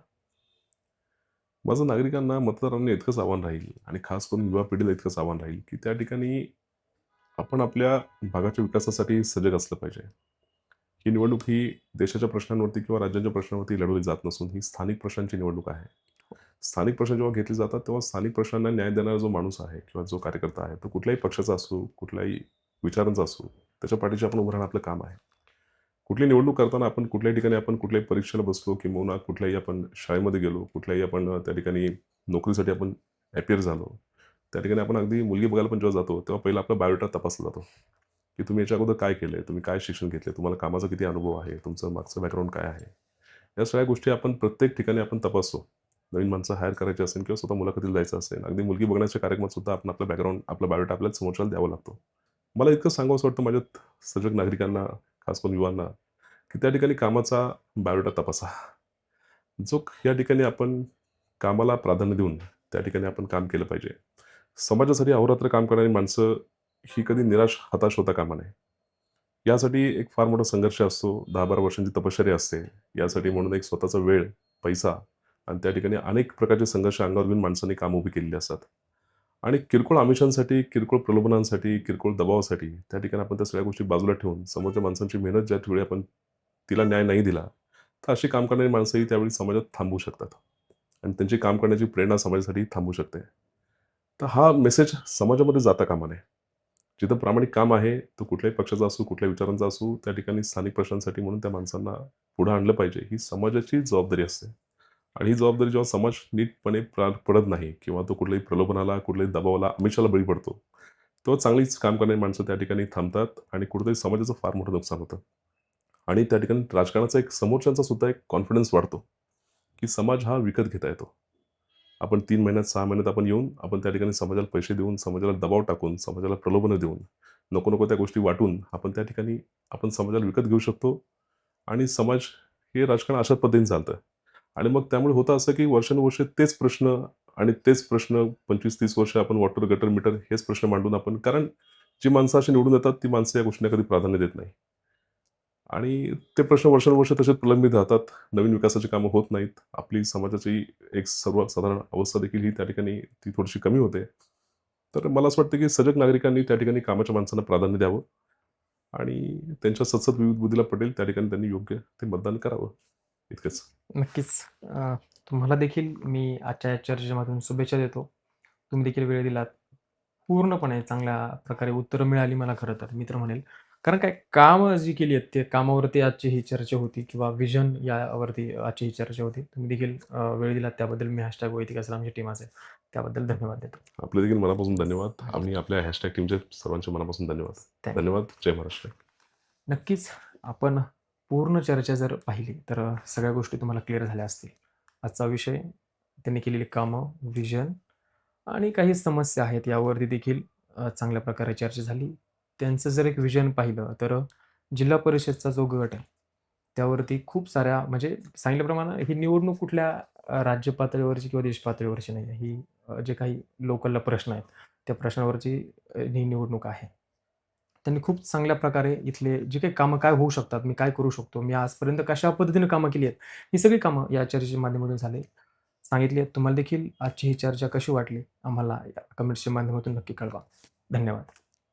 माझं नागरिकांना, मतदारांना इतकंच आव्हान राहील आणि खास करून युवा पिढीला इतकंच आव्हान राहील, की त्या ठिकाणी आपण आपल्या भागाच्या विकासासाठी सजग असलं पाहिजे. ही निवडणूक ही देशाच्या प्रश्नांवरती किंवा राज्याच्या प्रश्नांवरती लढवली जात नसून ही स्थानिक प्रश्नांची निवडणूक आहे. स्थानिक प्रश्न जेव्हा घेतले जातात, तेव्हा स्थानिक प्रश्नांना न्याय देणारा जो माणूस आहे किंवा जो कार्यकर्ता आहे, तो कुठल्याही पक्षाचा असो, कुठल्याही विचारांचा असो, त्याच्या पाठीशी आपण उभं राहणं आपलं काम आहे. कुठली निवडणूक करताना आपण कुठल्याही ठिकाणी आपण कुठल्याही परीक्षेला बसलो किंवा कुठल्याही आपण शाळेमध्ये गेलो, कुठल्याही आपण त्या ठिकाणी नोकरीसाठी आपण ॲपियर झालो. त्या ठिकाणी आपण अगदी मुलगी बघायला पण जेव्हा जातो, तेव्हा पहिला आपला बायोडाटा तपासला जातो, की तुम्ही याच्या अगोदर काय केलंय? तुम्ही काय शिक्षण घेतलंय? तुम्हाला कामाचा किती अनुभव आहे? तुमचं मागचं बॅकग्राऊंड काय आहे? या सगळ्या गोष्टी आपण प्रत्येक ठिकाणी आपण तपासतो. नवीन माणसं हायर करायची असेल किंवा स्वतः मुलाखतीला जायचं असेल, अगदी मुलगी बघण्याच्या कार्यक्रमात सुद्धा आपण आपलं बॅकग्राऊंड, आपला बायोडाटा आपल्याला समोरच्याला द्यावा लागतो. मला इतकं सांगावसं वाटतं माझ्या सजग नागरिकांना, खास करून युवांना, की त्या ठिकाणी कामाचा बायोडाटा तपासा. या ठिकाणी आपण कामाला प्राधान्य देऊन त्या ठिकाणी आपण काम केलं पाहिजे. समाजासाठी अहोरात्र काम करणारी माणसं ही कधी निराश, हताश होता कामा नये. यासाठी एक फार मोठा संघर्ष असतो. 10-12 वर्षांची तपश्चर्या असते. यासाठी म्हणून एक स्वतःचा वेळ, पैसा आणि त्या ठिकाणी अनेक प्रकारचे संघर्ष अंगावर घेऊन माणसांनी कामं उभी केलेली असतात. आणि किरकोळ आमिषांसाठी, किरकोळ प्रलोभनांसाठी, किरकोळ दबावासाठी त्या ठिकाणी आपण त्या सगळ्या गोष्टी बाजूला ठेवून समोरच्या माणसांची मेहनत ज्या वेळी आपण तिला न्याय नाही दिला, तर अशी काम करणारी माणसंही त्यावेळी समाजात थांबू शकतात आणि त्यांची काम करण्याची प्रेरणा समाजासाठी थांबू शकते. तर हा मेसेज समाजामध्ये जाता कामा नये. जिथं प्रामाणिक काम आहे, तो कुठल्याही पक्षाचा असो, कुठल्याही विचारांचा असो, त्या ठिकाणी स्थानिक प्रश्नांसाठी म्हणून त्या माणसांना पुढे आणलं पाहिजे. ही समाजाची जबाबदारी असते. आणि ही जबाबदारी जेव्हा समाज नीटपणे पार पडत नाही किंवा तो कुठल्याही प्रलोभनाला, कुठल्याही दबावाला, आमिषाला बळी पडतो, तेव्हा चांगलीच काम करणारी माणसं त्या ठिकाणी थांबतात आणि कुठेतरी समाजाचं फार मोठं नुकसान होतं. आणि त्या ठिकाणी राजकारणाचा एक समोरच्यांचा सुद्धा एक कॉन्फिडन्स वाढतो, की समाज हा विकत घेता येतो. आपण 3 महिन्यात, 6 महिन्यात आपण येऊन आपण त्या ठिकाणी समाजाला पैसे देऊन, समाजाला दबाव टाकून, समाजाला प्रलोभनं देऊन, नको-नको त्या गोष्टी वाटून आपण त्या ठिकाणी आपण समाजाला विकत घेऊ शकतो आणि समाज हे राजकारण अशा पद्धतीने चालतं. आणि मग त्यामुळे होतं असं, की वर्षानुवर्षे तेच प्रश्न आणि तेच प्रश्न 25-30 वर्ष आपण वॉटर, गटर, मीटर हेच प्रश्न मांडून आपण कारण जी माणसं अशी निवडून येतात, ती माणसं या गोष्टींना कधी प्राधान्य देत नाही. आणि ते प्रश्न वर्षानुवर्षे तसेच प्रलंबित राहतात. नवीन विकासाची कामं होत नाहीत. आपली समाजाची एक सर्वसाधारण अवस्था देखील ही त्या ठिकाणी ती थोडीशी कमी होते. तर मला असं वाटतं, की सजग नागरिकांनी त्या ठिकाणी कामाच्या माणसांना प्राधान्य द्यावं आणि त्यांच्या सतसत विविध बुद्धीला पटेल त्या ठिकाणी त्यांनी योग्य ते मतदान करावं. इतकंच. नक्कीच. तुम्हाला देखील मी आजच्या या चर्चेच्या माध्यमातून शुभेच्छा देतो. तुम्ही देखील वेळ दिलात. पूर्णपणे चांगल्या प्रकारे उत्तरं मिळाली मला खरं तर, मी तर म्हणेल. कारण काय कामं जी केली आहेत, ते कामावरती आजची ही चर्चा होती किंवा व्हिजन यावरती आजची ही चर्चा होती. तुम्ही देखील वेळ दिलात त्याबद्दल मी वैदिक असेल आमची टीम असेल, त्याबद्दल धन्यवाद देतो. आपले देखील मनापासून धन्यवाद आणि आपल्या हॅशटॅग टीमचे सर्वांचे मनापासून धन्यवाद. थँक धन्यवाद. जय महाराष्ट्र. नक्कीच आपण पूर्ण चर्चा जर पाहिली तर सगळ्या गोष्टी तुम्हाला क्लिअर झाल्या असतील. आजचा विषय, त्यांनी केलेली कामं, व्हिजन आणि काही समस्या आहेत यावरती देखील चांगल्या प्रकारे चर्चा झाली. त्यांचं जर एक व्हिजन पाहिलं तर जिल्हा परिषदचा जो गट आहे, त्यावरती खूप साऱ्या म्हणजे सांगितल्याप्रमाणे ही निवडणूक कुठल्या राज्य पातळीवरची किंवा देश पातळीवरची नाही आहे. ही जे काही लोकलला प्रश्न आहेत, त्या प्रश्नावरची ही निवडणूक आहे. त्यांनी खूप चांगल्या प्रकारे इथले जे काही कामं काय होऊ शकतात, मी काय करू शकतो, मी आजपर्यंत कशा पद्धतीने कामं केली आहेत, ही सगळी कामं या चर्चेच्या माध्यमातून झाली. सांगितली आहेत. तुम्हाला देखील आजची ही चर्चा कशी वाटली आम्हाला कमेंट्सच्या माध्यमातून नक्की कळवा. धन्यवाद.